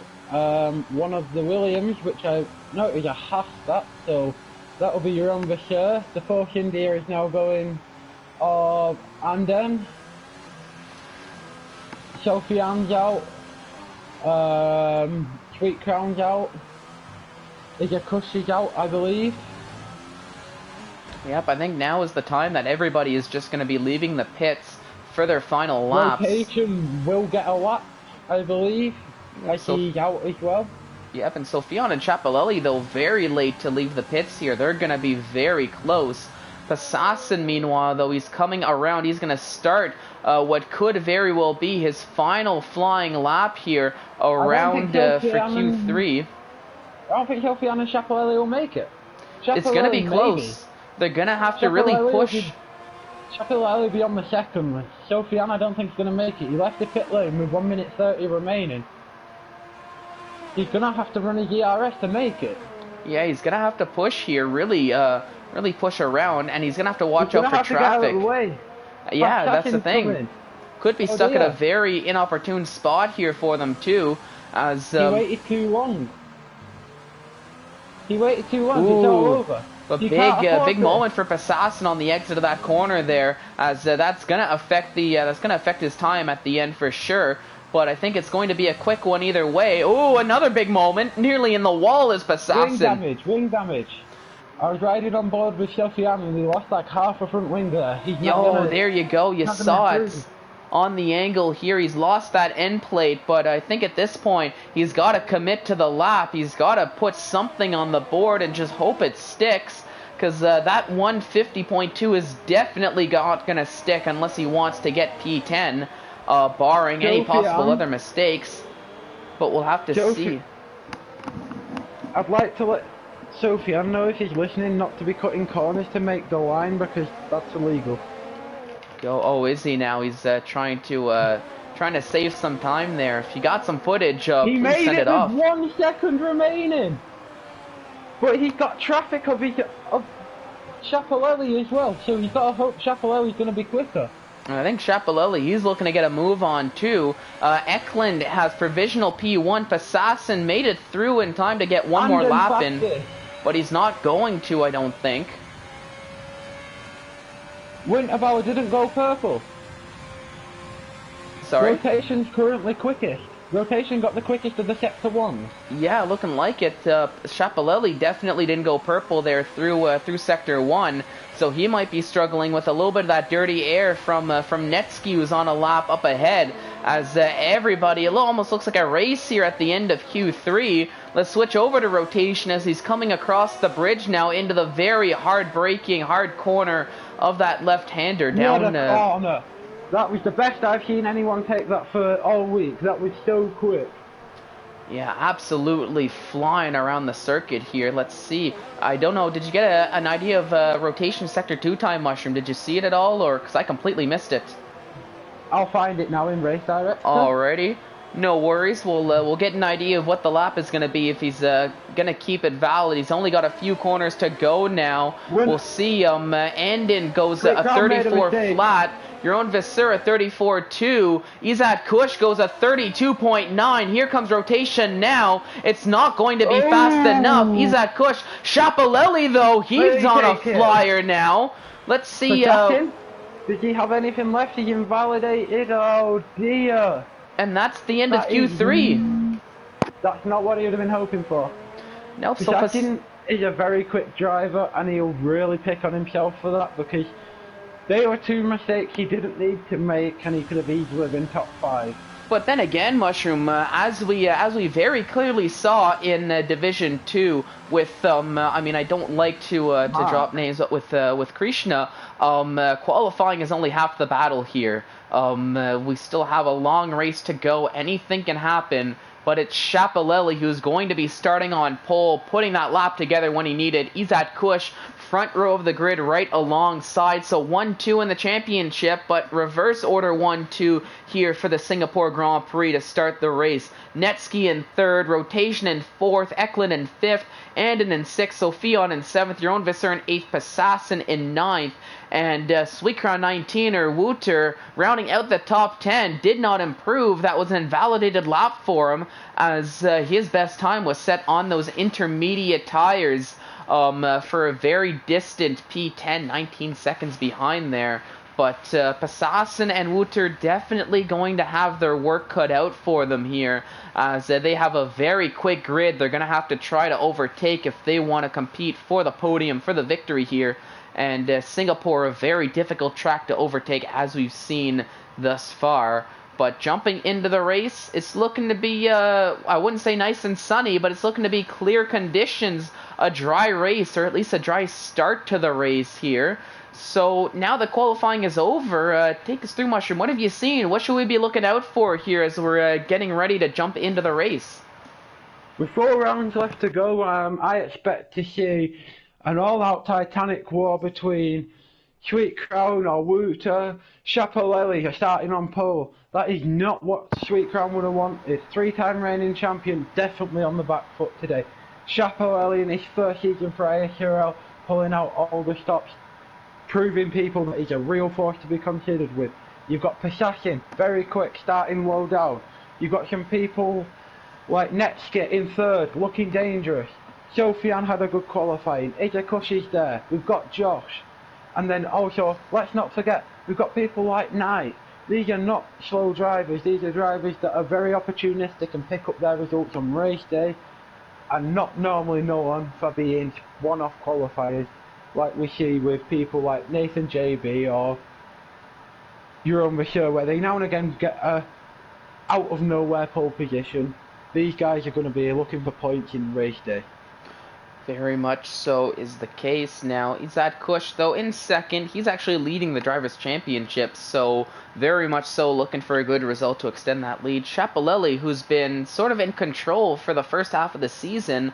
one of the Williams, which I noticed a half that, so that'll be your own Vasseur. The Force India is now going of Andon. Sofiane's out. Sweet Crown's out. Ijakushi's out, I believe. Yep, I think now is the time that everybody is just going to be leaving the pits for their final laps. Rotation will get a lap, I believe. He's out as well. Yep, and Sofiane and Chapelelli, though, very late to leave the pits here. They're going to be very close. Passassin, meanwhile, though, he's coming around. He's going to start what could very well be his final flying lap here around for Q3. I don't think Sofiane and Chapelelli will make it. It's going to be close. Maybe. They're going to have to really push. Chapelelli will be on the second. Sofiane, I don't think is going to make it. He left the pit lane with 1 minute 30 remaining. He's going to have to run his ERS to make it. Yeah, he's going to have to push here, really push around, and he's going to have to watch out for traffic. Yeah, that's the thing. Could be stuck at a very inopportune spot here for them, too. As he waited too long. It's all over. A big moment for Passassin on the exit of that corner there, as that's gonna affect his time at the end for sure. But I think it's going to be a quick one either way. Oh, another big moment, nearly in the wall is Passassin. Wing damage. I was riding on board with Sofiane and he lost like half a front wing there. There you go. You saw it on the angle here. He's lost that end plate, but I think at this point he's got to commit to the lap. He's got to put something on the board and just hope it sticks, because that 150.2 is definitely not going to stick unless he wants to get P10, barring any possible other mistakes. But we'll have to see. I'd like to let Sofiane know, if he's listening, not to be cutting corners to make the line, because that's illegal. Oh, is he now? He's trying to save some time there. If you got some footage, please send it off. He made it with 1 second remaining, but he's got traffic of Chapelelli as well, so he's got to hope Chapelelli's going to be quicker. I think Chapelelli, he's looking to get a move on too. Eklund has provisional P1. Passassin made it through in time to get one more lap in, but he's not going to, I don't think. Winterbauer didn't go purple. Sorry? Rotation's currently quickest. Rotation got the quickest of the sector ones. Yeah, looking like it. Schiaparelli definitely didn't go purple there through sector 1, so he might be struggling with a little bit of that dirty air from Netsky, who's on a lap up ahead. As everybody, it almost looks like a race here at the end of Q3. Let's switch over to rotation as he's coming across the bridge now into the very hard corner of that left-hander down. What a corner! That was the best I've seen anyone take that for all week. That was so quick. Yeah, absolutely flying around the circuit here. Let's see. I don't know. Did you get an idea of rotation sector 2 time, Mushroom? Did you see it at all, or because I completely missed it? I'll find it now in race direct. Alrighty. No worries. We'll get an idea of what the lap is going to be if he's going to keep it valid. He's only got a few corners to go now. We'll see. Andin goes a 34 flat. Your own Visura 34.2. Izat Kush goes a 32.9. Here comes rotation now. It's not going to be fast enough. Izat Kush. Schiaparelli, though, he's on a flyer now. Let's see. Did he have anything left? He invalidated. Oh, dear. And that's the end of Q3. That's not what he would have been hoping for. No, so Pasakin is a very quick driver, and he'll really pick on himself for that, because they were 2 mistakes he didn't need to make, and he could have easily been top 5. But then again, Mushroom, as we very clearly saw in Division 2 with I mean, I don't like to drop names, but with Krishna, qualifying is only half the battle here. We still have a long race to go. Anything can happen, but it's Schiaparelli who's going to be starting on pole, putting that lap together when he needed. Izat Kush, front row of the grid right alongside. So 1-2 in the championship, but reverse order 1-2 here for the Singapore Grand Prix to start the race. Netsky in 3rd, rotation in 4th, Eklund in 5th, Andin in 6th, Sophion in 7th, your own Visser in 8th, Passassin in 9th, and Sweetcrown 19 or Wouter rounding out the top 10 did not improve. That was an invalidated lap for him, as his best time was set on those intermediate tires for a very distant P10, 19 seconds behind there. But Passassin and Wouter definitely going to have their work cut out for them here, as they have a very quick grid. They're going to have to try to overtake if they want to compete for the podium, for the victory here. And Singapore, a very difficult track to overtake, as we've seen thus far. But jumping into the race, it's looking to be, I wouldn't say nice and sunny, but it's looking to be clear conditions, a dry race, or at least a dry start to the race here. So now the qualifying is over. Take us through, Mushroom. What have you seen? What should we be looking out for here as we're getting ready to jump into the race? With 4 rounds left to go, I expect to see an all-out Titanic war between Sweetcrown or Wouter. Schiaparelli are starting on pole. That is not what Sweetcrown would have wanted. 3-time reigning champion, definitely on the back foot today. Schiaparelli in his first season for ISRL, pulling out all the stops, proving people that he's a real force to be considered with. You've got Passassin, very quick, starting low down. You've got some people like Netsky in 3rd, looking dangerous. Sophian had a good qualifying. Izakush is there. We've got Josh. And then also, let's not forget, we've got people like Knight. These are not slow drivers. These are drivers that are very opportunistic and pick up their results on race day, and not normally known for being one-off qualifiers, like we see with people like Nathan JB or Euron Bashir, where they now and again get a out-of-nowhere pole position. These guys are going to be looking for points in race day. Very much so is the case now. Izat Kush, though, in 2nd. He's actually leading the Drivers' Championship, so very much so looking for a good result to extend that lead. Schiaparelli, who's been sort of in control for the first half of the season,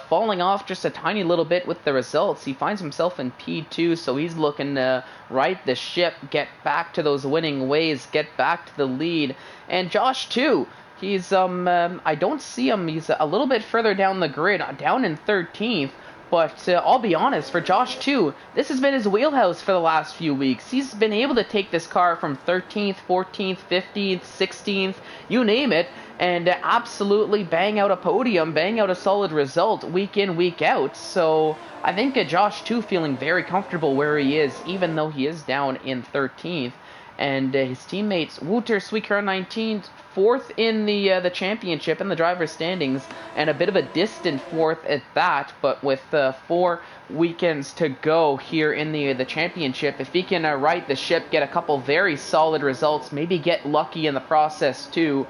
falling off just a tiny little bit with the results. He finds himself in P2, so he's looking to right the ship, get back to those winning ways, get back to the lead. And Josh, too. He's, I don't see him. He's a little bit further down the grid, down in 13th. But I'll be honest, for Josh, too, this has been his wheelhouse for the last few weeks. He's been able to take this car from 13th, 14th, 15th, 16th, you name it, and absolutely bang out a podium, bang out a solid result week in, week out. So I think Josh, too, feeling very comfortable where he is, even though he is down in 13th. and his teammates Wouter Sweetcrown 19 fourth in the championship in the driver's standings, and a bit of a distant fourth at that. But with 4 weekends to go here in the championship, if he can right the ship, get a couple very solid results, maybe get lucky in the process too,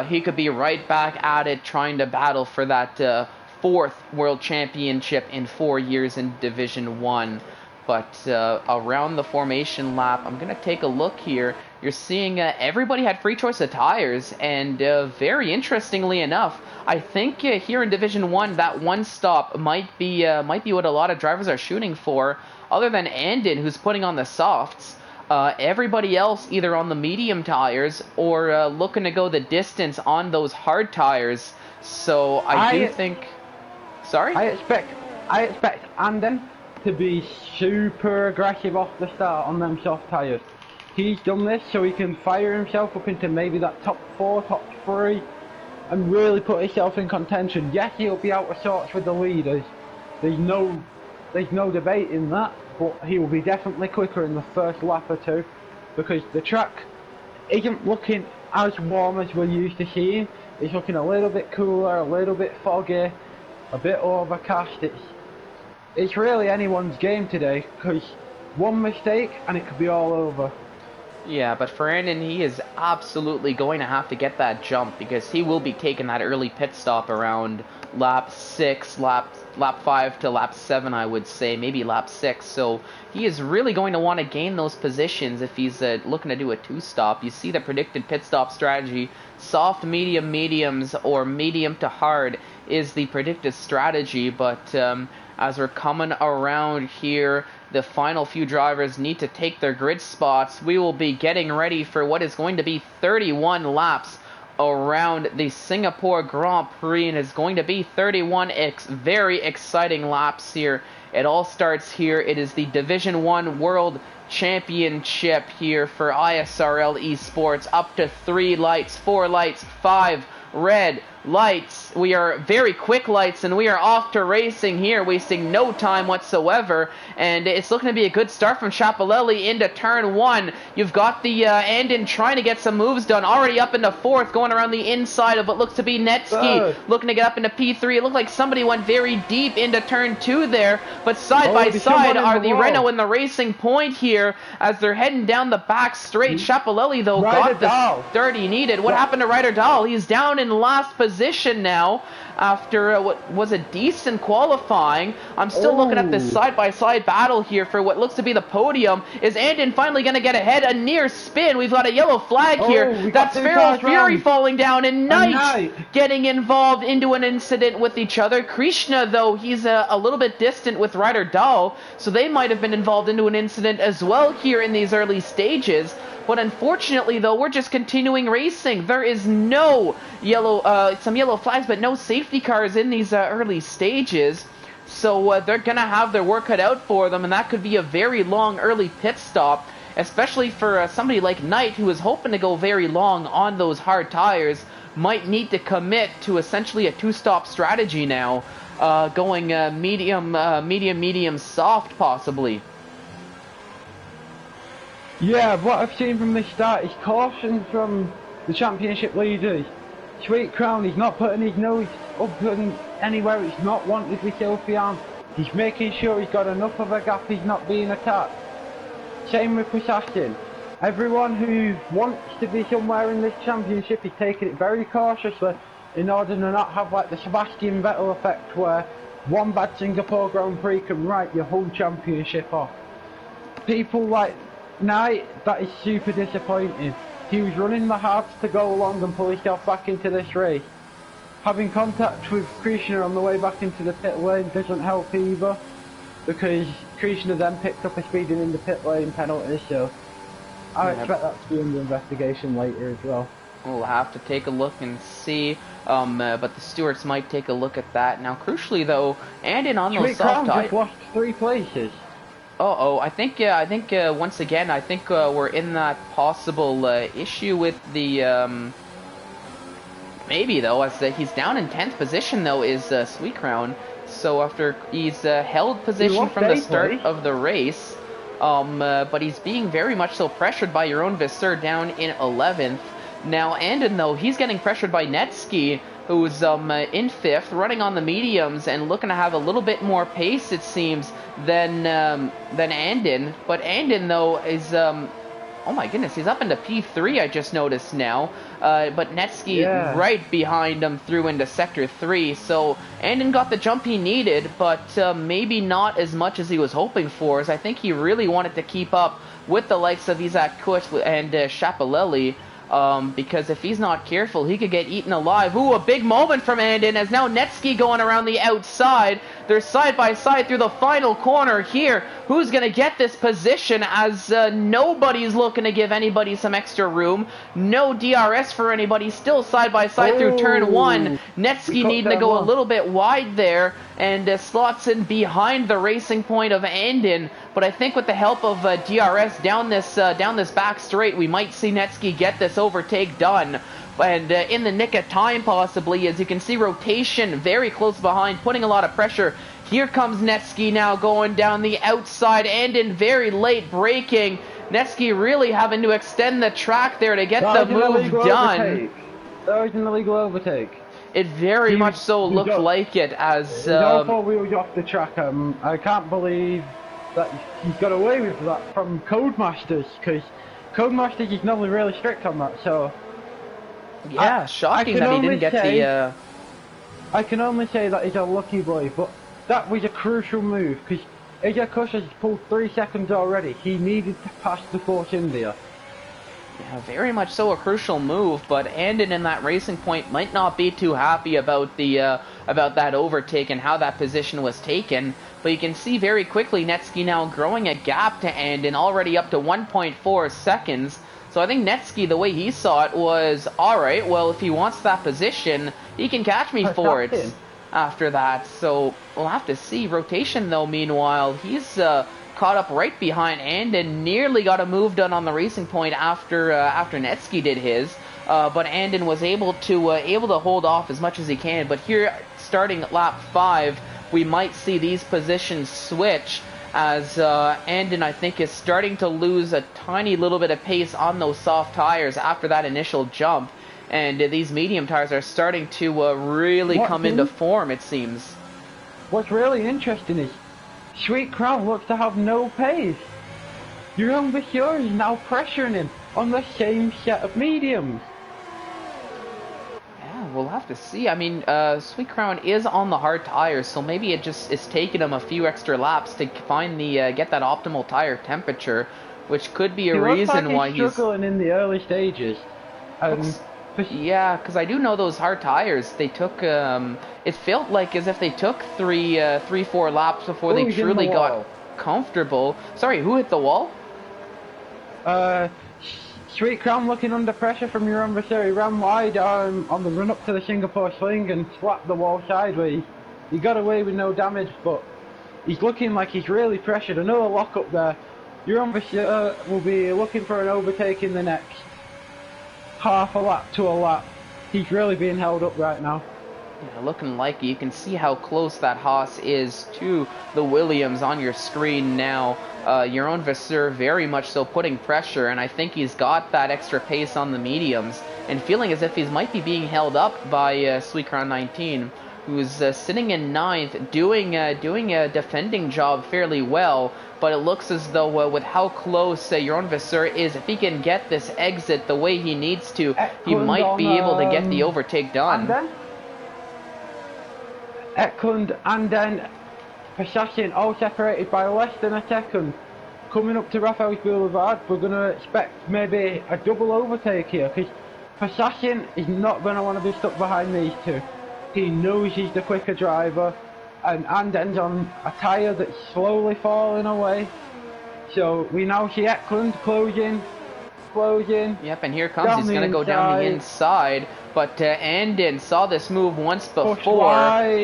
he could be right back at it, trying to battle for that 4th world championship in 4 years in Division 1. But around the formation lap, I'm going to take a look here. You're seeing everybody had free choice of tires, and very interestingly enough, I think here in Division 1, that one stop might be what a lot of drivers are shooting for. Other than Andon, who's putting on the softs, everybody else either on the medium tires or looking to go the distance on those hard tires. So I do think... Sorry? I expect Andon to be super aggressive off the start on them soft tyres. He's done this so he can fire himself up into maybe that top 4, top 3, and really put himself in contention. Yes, he'll be out of sorts with the leaders. There's no debate in that, but he will be definitely quicker in the first lap or two, because the track isn't looking as warm as we're used to seeing. It's looking a little bit cooler, a little bit foggy, a bit overcast. It's really anyone's game today, because one mistake and it could be all over. Yeah, but for Andon, he is absolutely going to have to get that jump, because he will be taking that early pit stop around lap 6, lap 5 to lap 7, I would say, maybe lap 6. So he is really going to want to gain those positions if he's looking to do a 2-stop. You see the predicted pit stop strategy. Soft, medium, mediums, or medium to hard is the predicted strategy, but as we're coming around here, the final few drivers need to take their grid spots. We will be getting ready for what is going to be 31 laps around the Singapore Grand Prix, and it's going to be 31 very exciting laps here. It all starts here. It is the Division 1 World Championship here for ISRL Esports. Up to 3 lights, 4 lights, 5 red lights. We are very quick lights, and we are off to racing here, wasting no time whatsoever. And it's looking to be a good start from Chapelelli into turn 1. You've got the Andon trying to get some moves done, already up into 4th, going around the inside of what looks to be Netsky, looking to get up into P3. It looked like somebody went very deep into turn 2 there, but side by side are the Renault and the Racing Point here as they're heading down the back straight. Chapelelli, though, got the start he needed. What happened to Ryder Dahl? He's down in last position now after what was a decent qualifying. I'm still looking at this side-by-side battle here for what looks to be the podium. Is Andon finally going to get ahead? A near spin. We've got a yellow flag here. That's Feral Fury falling down, and Knight getting involved into an incident with each other. Krishna, though, he's a little bit distant with Ryder Dahl, so they might have been involved into an incident as well here in these early stages. But unfortunately, though, we're just continuing racing. There is no some yellow flags, but no safety cars in these early stages. So they're going to have their work cut out for them, and that could be a very long early pit stop, especially for somebody like Knight, who is hoping to go very long on those hard tires, might need to commit to essentially a 2-stop strategy now, going medium, soft, possibly. Yeah, what I've seen from the start is caution from the championship leaders. Sweetcrown, he's not putting his nose up anywhere it's not wanted with Sylphian. He's making sure he's got enough of a gap, he's not being attacked. Same with Prissassin. Everyone who wants to be somewhere in this championship is taking it very cautiously in order to not have like the Sebastian Vettel effect, where one bad Singapore Grand Prix can write your whole championship off. People like Knight, that is super disappointing. He was running the hardest to go along and pull himself back into this race. Having contact with Krishna on the way back into the pit lane doesn't help either, because Krishna then picked up a speeding in the pit lane penalty, so I expect that to be under investigation later as well. We'll have to take a look and see, but the stewards might take a look at that. Now, crucially though, Andon on those soft tires just lost 3 places. I think once again, I think we're in that possible issue with the maybe though, as he's down in 10th position though is Sweetcrown. So after he's held position from the start of the race, but he's being very much so pressured by Jeroen Visser down in 11th. Now, Anden, though, he's getting pressured by Netski, who's in 5th, running on the mediums and looking to have a little bit more pace, it seems, than Anden. But Anden, though, is... oh my goodness, he's up into P3, I just noticed now. But Netski right behind him through into Sector 3. So Anden got the jump he needed, but maybe not as much as he was hoping for, as I think he really wanted to keep up with the likes of Isaac Kut and Chapelelli. Because if he's not careful, he could get eaten alive. Ooh, a big moment from Anden as now Netski going around the outside. They're side by side through the final corner here. Who's going to get this position as nobody's looking to give anybody some extra room. No DRS for anybody. Still side by side through turn 1. Netski needing to go a little bit wide there and slots in behind the racing point of Anden. But I think with the help of DRS down this back straight, we might see Netski get this overtake done. And in the nick of time, possibly, as you can see, rotation very close behind, putting a lot of pressure. Here comes Netski now going down the outside, and in very late braking. Netski really having to extend the track there to get the move done. That was an illegal overtake. It very much so looked like it, as... He's all 4 wheels off the track. I can't believe that he's got away with that from Codemasters, because Codemasters is normally really strict on that, so... Yeah, shocking that he didn't get the... I can only say that he's a lucky boy, but that was a crucial move, because Isaac Kut has pulled 3 seconds already. He needed to pass the Force India. Yeah, very much so a crucial move, but Anden in that racing point might not be too happy about the about that overtake and how that position was taken. But you can see very quickly Netski now growing a gap to Anden, already up to 1.4 seconds. So I think Netski, the way he saw it, was, alright, well, if he wants that position, he can catch me for it after that. So we'll have to see. Rotation, though, meanwhile, he's caught up right behind Anden, nearly got a move done on the racing point after Netski did his. But Anden was able to hold off as much as he can. But here, starting at lap 5, we might see these positions switch, as Anden, I think, is starting to lose a tiny little bit of pace on those soft tires after that initial jump. And these medium tires are starting to really come into form, it seems. What's really interesting is Sweet Crown looks to have no pace. Jeroen Visser is now pressuring him on the same set of mediums. Yeah, we'll have to see. I mean, Sweet Crown is on the hard tires, so maybe it just is taking him a few extra laps to find the get that optimal tire temperature, which could be a reason why he's struggling in the early stages. Yeah, because I do know those hard tires, they took, it felt like as if they took 3-4 laps before they truly got comfortable. Sorry, who hit the wall? Sweet Crown looking under pressure from Jeroen Visser. He ran wide on the run up to the Singapore sling and slapped the wall sideways. He got away with no damage, but he's looking like he's really pressured. Another lock up there. Jeroen Visser will be looking for an overtake in the next half a lap to a lap. He's really being held up right now. Yeah, looking like you can see how close that Haas is to the Williams on your screen now. Jeroen Visser very much so putting pressure, and I think he's got that extra pace on the mediums and feeling as if he might be being held up by Sweet Crown 19, who's sitting in 9th, doing a defending job fairly well. But it looks as though with how close Jeroen Visser is, if he can get this exit the way he needs to, he might be able to get the overtake done. Eklund and then Pasashin all separated by less than a second. Coming up to Rafael's Boulevard, we're going to expect maybe a double overtake here, because Pasashin is not going to want to be stuck behind these two. He knows he's the quicker driver, and Anden's on a tyre that's slowly falling away. So we now see Eklund closing. Yep, and here comes, he's going to go down the inside. But Anden saw this move once before,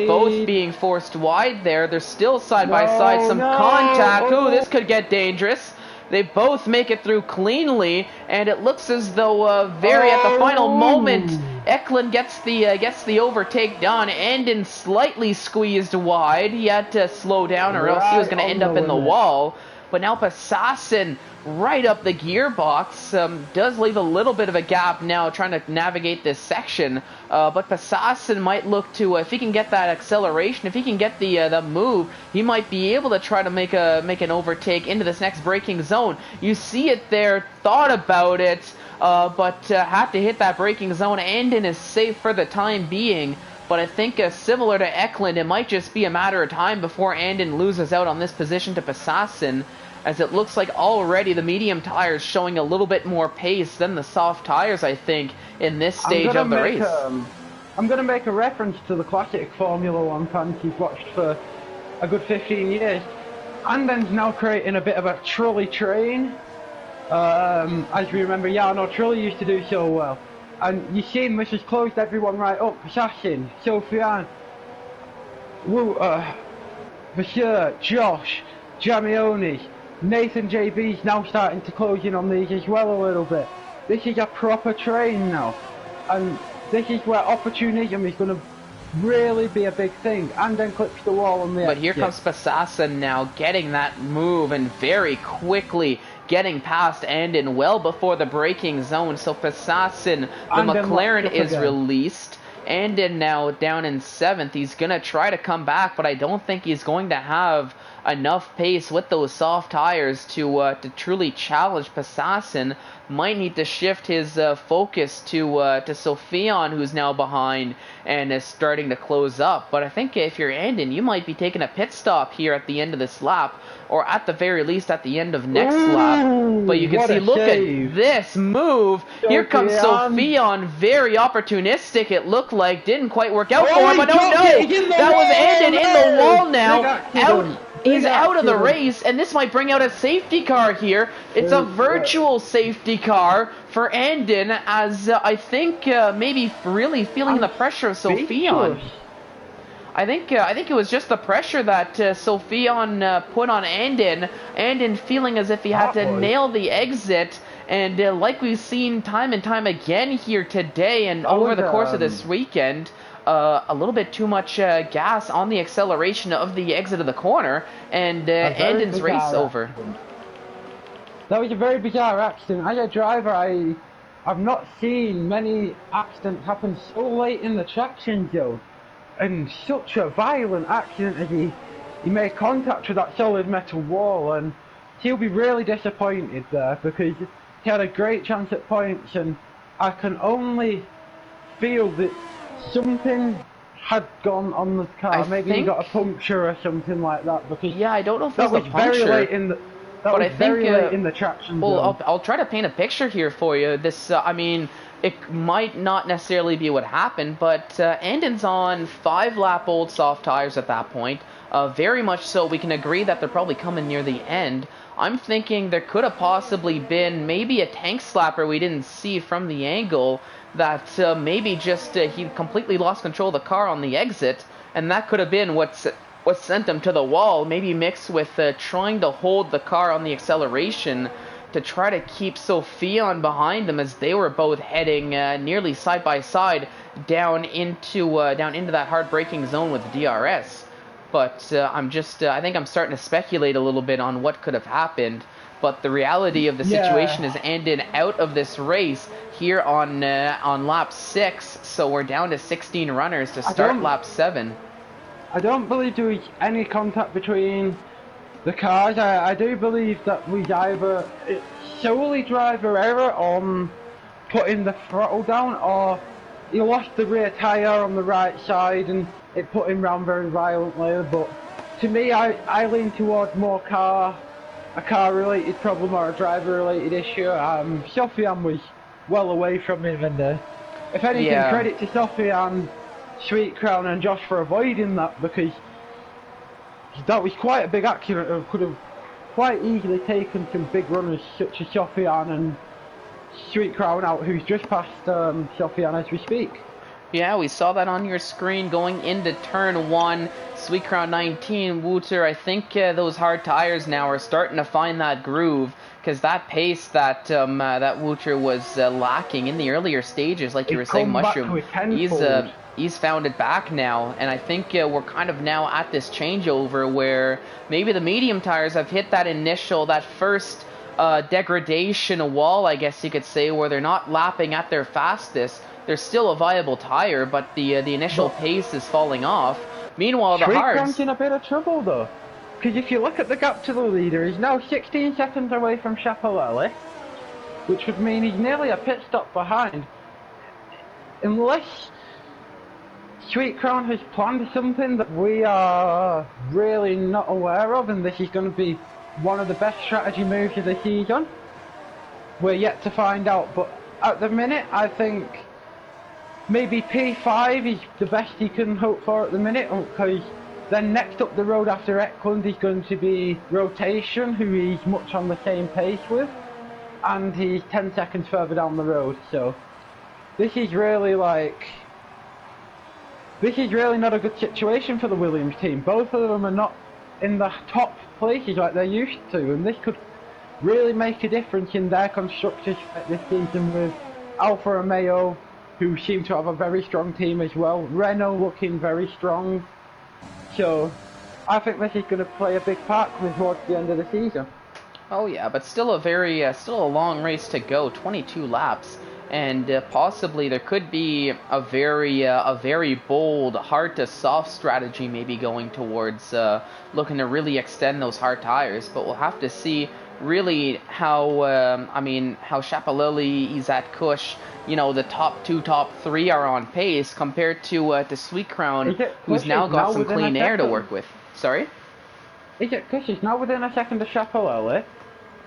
both being forced wide there. They're still side by side, some contact. Ooh, this could get dangerous. They both make it through cleanly, and it looks as though at the final moment, Eklund gets the overtake done. Anden slightly squeezed wide. He had to slow down, or else he was going to end up in the wall. but now Passassin right up the gearbox, does leave a little bit of a gap now trying to navigate this section, but Passassin might look to, if he can get that acceleration, if he can get the move, he might be able to try to make an overtake into this next braking zone. You see it there, thought about it, but had to hit that braking zone. Andon is safe for the time being, but I think similar to Eklund, it might just be a matter of time before Andon loses out on this position to Passassin, as it looks like already the medium tires showing a little bit more pace than the soft tires, I think, in this stage of the race. I'm going to make a reference to the classic Formula 1 fans you've watched for a good 15 years. Andon's now creating a bit of a trolley train. As we remember, Jarno Trulli used to do so well. And you see him, this has closed everyone right up. Assassin, Sofiane, Monsieur, Josh, Jamioni, Nathan JB's now starting to close in on these as well a little bit. This is a proper train now. And this is where opportunism is going to really be a big thing. And then clips the wall on the But here comes Passassin now getting that move and very quickly getting past Andon well before the braking zone. So Passassin, the McLaren is released. Andon now down in 7th. He's going to try to come back, but I don't think he's going to have enough pace with those soft tires to truly challenge Passassin. Might need to shift his focus to Sofiane, who's now behind and is starting to close up. But I think if you're Andon, you might be taking a pit stop here at the end of this lap, or at the very least at the end of next lap. But you can see, look at this move. Here comes Sofiane, very opportunistic. It looked like didn't quite work out for him, but no, that was Andon in the wall now. He's out of the race, and this might bring out a safety car here. It's a virtual safety car for Andon, as I think maybe really feeling the pressure of Sofiane. I think it was just the pressure that Sofiane put on Andon. Andon feeling as if he had to nail the exit, and like we've seen time and time again here today and over the course of this weekend, a little bit too much gas on the acceleration of the exit of the corner, and Andon's race over. That was a very bizarre accident. As a driver, I've not seen many accidents happen so late in the traction zone, and such a violent accident as he made contact with that solid metal wall, and he'll be really disappointed there because he had a great chance at points, and I can only feel that something had gone on the car. Maybe he got a puncture or something like that. Because I don't know if that was very late in the. That was very late in the traction zone. Well, I'll try to paint a picture here for you. This, I mean, it might not necessarily be what happened, but Andon's on 5-lap-old soft tires at that point. Very much so. We can agree that they're probably coming near the end. I'm thinking there could have possibly been maybe a tank slapper we didn't see from the angle, that maybe just he completely lost control of the car on the exit, and that could have been what sent him to the wall, maybe mixed with trying to hold the car on the acceleration to try to keep Sofiane behind them, as they were both heading nearly side by side down into that hard braking zone with DRS. But I think I'm starting to speculate a little bit on what could have happened. But the reality of the situation is Andon out of this race here on lap 6, so we're down to 16 runners to start lap 7. I don't believe there was any contact between the cars. I do believe that was either solely driver error on putting the throttle down, or he lost the rear tyre on the right side and it put him round very violently. But to me, I lean towards more a car-related problem or a driver-related issue. Sofiane was well away from him, and if anything, credit to Sofiane, Sweet Crown and Josh for avoiding that, because that was quite a big accident and could have quite easily taken some big runners such as Sofiane and Sweet Crown out, who's just past Sofiane as we speak. Yeah, we saw that on your screen going into turn 1. Sweet Crown 19, Wooter, I think those hard tires now are starting to find that groove. because that pace that that Wouter was lacking in the earlier stages, like you were saying, Mushroom, he's found it back now, and I think we're kind of now at this changeover where maybe the medium tires have hit that first degradation wall, I guess you could say, where they're not lapping at their fastest. They're still a viable tire, but the initial pace is falling off. Meanwhile, the hards in a bit of trouble though, because if you look at the gap to the leader, he's now 16 seconds away from Schiaparelli, which would mean he's nearly a pit stop behind. Unless Sweet Crown has planned something that we are really not aware of, and this is going to be one of the best strategy moves of the season. We're yet to find out, but at the minute, I think maybe P5 is the best he can hope for at the minute, because then next up the road after Eklund is going to be Rotation, who he's much on the same pace with, and he's 10 seconds further down the road, so this is really not a good situation for the Williams team. Both of them are not in the top places like they're used to, and this could really make a difference in their constructors this season, with Alfa Romeo, who seem to have a very strong team as well, Renault looking very strong. So I think this is going to play a big part towards the end of the season. Oh yeah, but still still a long race to go, 22 laps. And possibly there could be a very bold hard to soft strategy maybe going towards looking to really extend those hard tires, but we'll have to see really how Schiaparelli, Isat Kush, the top 2, top 3 are on pace compared to Sweet Crown, who's now got some clean air to work with. Sorry? Isat Kush is now within a second of Schiaparelli.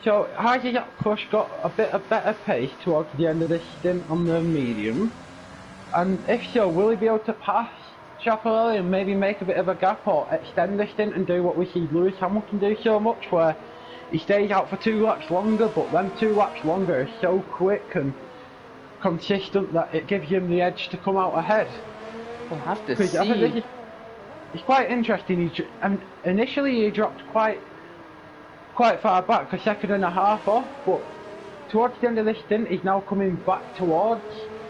So, has Kush got a bit of better pace towards the end of this stint on the medium? And if so, will he be able to pass Schiaparelli and maybe make a bit of a gap, or extend the stint and do what we see Lewis Hamilton do so much, where he stays out for 2 laps longer, but then 2 laps longer is so quick and consistent that it gives him the edge to come out ahead? We'll have to see. I think it's quite interesting. Initially he dropped quite far back, a second and a half off, but towards the end of this stint he's now coming back towards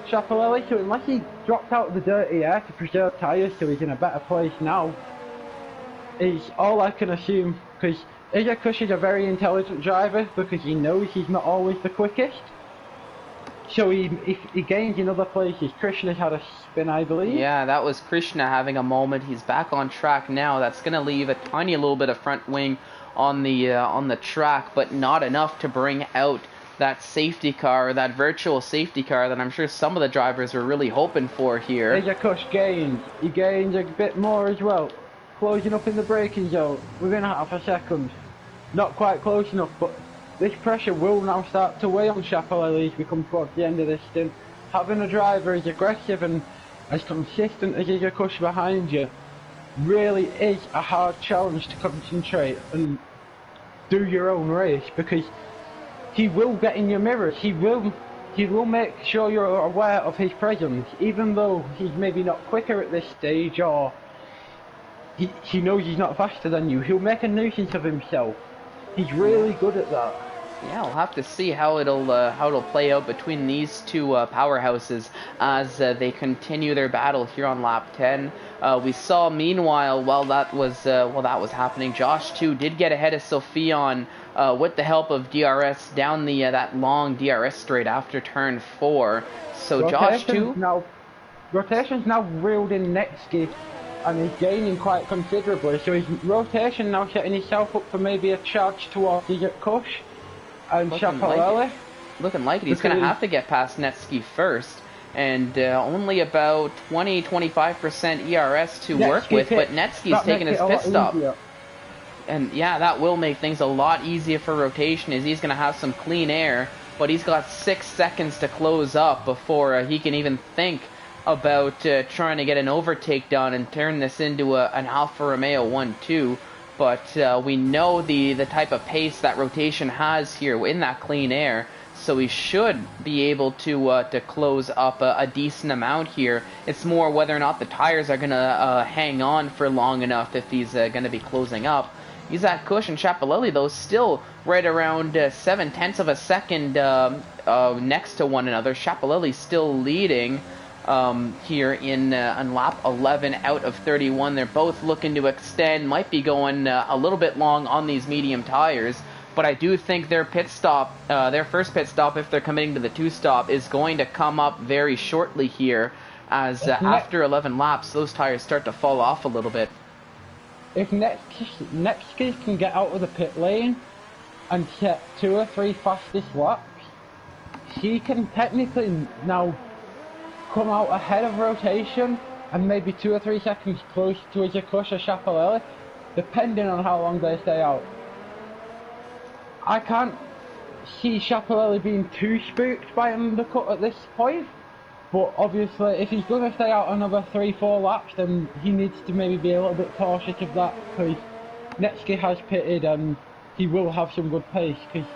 Schiaparelli, so unless he dropped out of the dirty air to preserve tyres so he's in a better place now, is all I can assume, because Isaac Kush is a very intelligent driver, because he knows he's not always the quickest. So if he gains in other places. Krishna's had a spin, I believe. Yeah, that was Krishna having a moment. He's back on track now. That's going to leave a tiny little bit of front wing on the track, but not enough to bring out that safety car, that virtual safety car that I'm sure some of the drivers were really hoping for here. Isaac Kush gains. He gains a bit more as well. Closing up in the braking zone within half a second. Not quite close enough, but this pressure will now start to weigh on Schiaparelli as we come towards the end of this stint. Having a driver as aggressive and as consistent as Isaac Kush behind you really is a hard challenge to concentrate and do your own race, because he will get in your mirrors. He will make sure you're aware of his presence, even though he's maybe not quicker at this stage, or he knows he's not faster than you. He'll make a nuisance of himself. He's really good at that. Yeah, we'll have to see how it'll play out between these two powerhouses as they continue their battle here on lap 10. We saw, meanwhile, while that was happening, Josh too did get ahead of Sophion with the help of DRS down that long DRS straight after turn 4. So Josh too. Rotation's now reeled in Netsky, and he's gaining quite considerably. So his Rotation now setting himself up for maybe a charge towards Isaac Kush and Schiaparelli. Looking like it. He's going to have to get past Netsky first, and only about 20-25% ERS to work with, but Netsky's taking his pit stop. And yeah, that will make things a lot easier for Rotation, as he's going to have some clean air, but he's got 6 seconds to close up before he can even think about trying to get an overtake done and turn this into an Alfa Romeo 1-2. But we know the type of pace that Rotation has here in that clean air, so he should be able to close up a decent amount here. It's more whether or not the tires are going to hang on for long enough if he's going to be closing up. Isaac Kush and Chapelelli, though, still right around 0.7 of a second next to one another. Chapelelli still leading here in on lap 11 out of 31. They're both looking to extend, might be going a little bit long on these medium tires, but I do think their pit stop, their first pit stop, if they're committing to the 2-stop, is going to come up very shortly here, as after 11 laps, those tires start to fall off a little bit. If Nexkis can get out of the pit lane and set 2 or 3 fastest laps, he can technically now come out ahead of rotation and maybe 2 or 3 seconds close to Isaac Kush or Chapelelli, depending on how long they stay out. I can't see Chapelelli being too spooked by an undercut at this point, but obviously if he's going to stay out another 3-4 laps, then he needs to maybe be a little bit cautious of that, because Netsky has pitted and he will have some good pace, because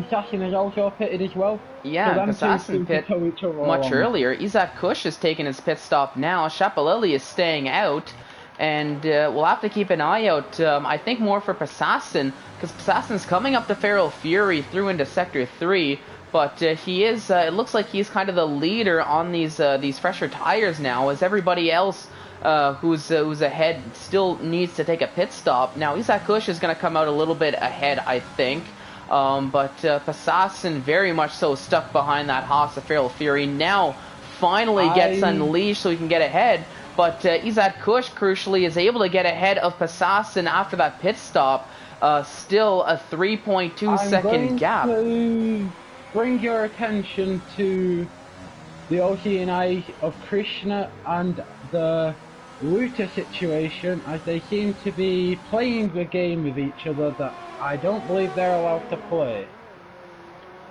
Assassin has also pitted as well. Yeah, so Assassin pit much earlier. Isaac Kush has taken his pit stop now. Chapelelli is staying out, and we'll have to keep an eye out, I think, more for Assassin, because Assassin's coming up to Feral Fury through into Sector 3, but he is, it looks like he's kind of the leader on these fresher tires now, as everybody else who's ahead still needs to take a pit stop. Now, Isaac Kush is going to come out a little bit ahead, I think. But Assassin very much so stuck behind that Haas of Feral Fury. Now finally gets unleashed so he can get ahead. But Isaac Kush, crucially, is able to get ahead of Assassin after that pit stop. Still a 3.2 second gap. To bring your attention to the OCNI of Krishna and the Luta situation, as they seem to be playing the game with each other that I don't believe they're allowed to play.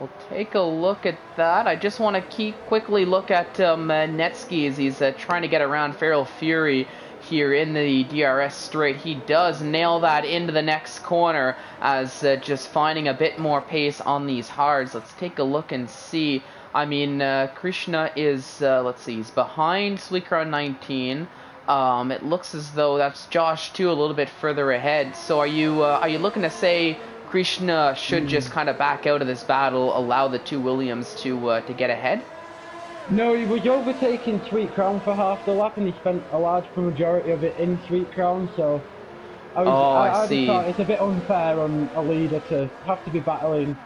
We'll take a look at that. I just want to quickly look at Netsky as he's trying to get around Feral Fury here in the DRS straight. He does nail that into the next corner, as just finding a bit more pace on these hards. Let's take a look and see. I mean, Krishna is, let's see, he's behind Suicron 19. It looks as though that's Josh too, a little bit further ahead. So are you looking to say Krishna should just kind of back out of this battle, allow the two Williams to get ahead? No, he was overtaking Sweet Crown for half the lap, and he spent a large majority of it in Sweet Crown. So I see. Thought it's a bit unfair on a leader to have to be battling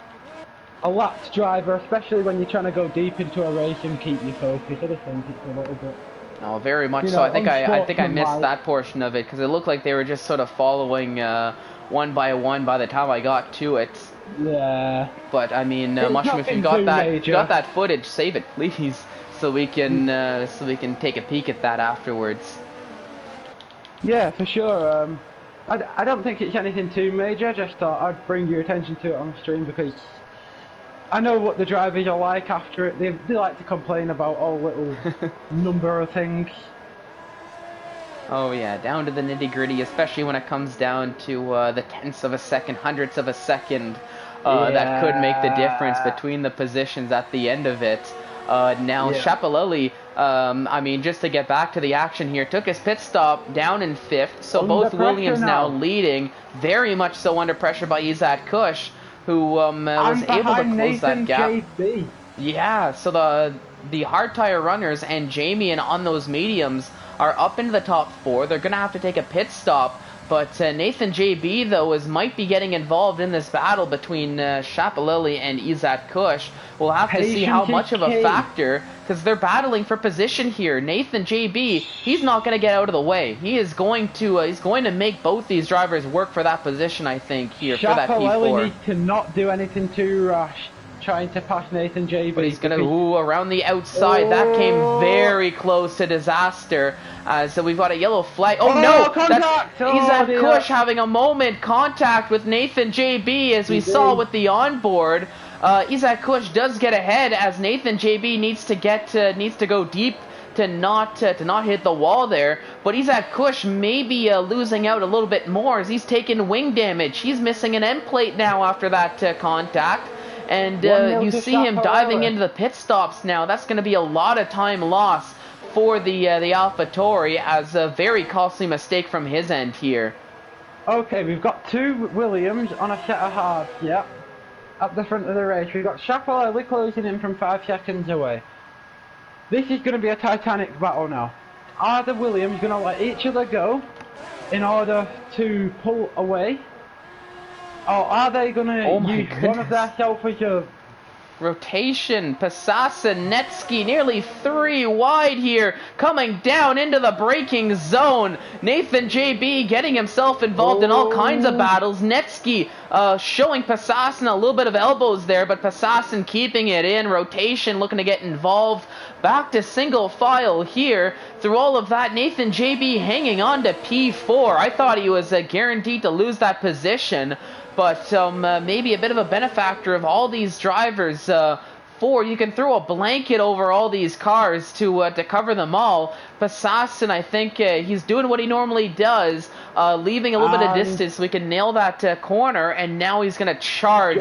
a lapped driver, especially when you're trying to go deep into a race and keep your focus. I just think it's a little bit. Oh, very much so. I think I missed that portion of it, because it looked like they were just sort of following one by one by the time I got to it. Yeah. But I mean, Mushroom, if you got that footage, save it, please, so we can take a peek at that afterwards. Yeah, for sure. I don't think it's anything too major. I just thought I'd bring your attention to it on stream, because I know what the drivers are like after it. They like to complain about all little number of things. Oh yeah, down to the nitty gritty, especially when it comes down to the tenths of a second, hundredths of a second. That could make the difference between the positions at the end of it. Now, Chapelelli, I mean, just to get back to the action here, took his pit stop down in 5th, so both Williams now leading, very much so under pressure by Isaac Kush, who was able to close that gap. JB. Yeah, so the hard tire runners and Jamie and on those mediums are up into the top 4. They're going to have to take a pit stop. But Nathan JB, though, might be getting involved in this battle between Chapelelli and Isaac Kush. We'll have to see how much of a factor, because they're battling for position here. Nathan JB, he's not going to get out of the way. He is going to make both these drivers work for that position, I think, here for that P4. Chapelelli needs to not do anything too rash, trying to pass Nathan JB. But he's going to, around the outside. That came very close to disaster. So we've got a yellow flag. Oh no! Contact! That's Isaac Kush having a moment. Contact with Nathan JB, as we saw with the onboard. Isaac Kush does get ahead, as Nathan JB needs to go deep to not hit the wall there. But Isaac Kush may be losing out a little bit more, as he's taking wing damage. He's missing an end plate now after that contact. And you see him diving into the pit stops now. That's going to be a lot of time lost for the AlphaTauri, as a very costly mistake from his end here. Okay, we've got 2 Williams on a set of halves, yep. At the front of the race. We've got Schiaparelli closing in from 5 seconds away. This is going to be a titanic battle now. Are the Williams going to let each other go in order to pull away? Or are they going to use one of their selfish rotation? Pasasa, Netsky, nearly 3 wide here, coming down into the braking zone. Nathan JB getting himself involved in all kinds of battles. Netsky showing Passasen a little bit of elbows there, but Passasen keeping it in. Rotation looking to get involved. Back to single file here. Through all of that, Nathan JB hanging on to P4. I thought he was guaranteed to lose that position. But maybe a bit of a benefactor of all these drivers. You can throw a blanket over all these cars to cover them all. Passasen, I think he's doing what he normally does, leaving a little bit of distance so we can nail that corner, and now he's going to charge.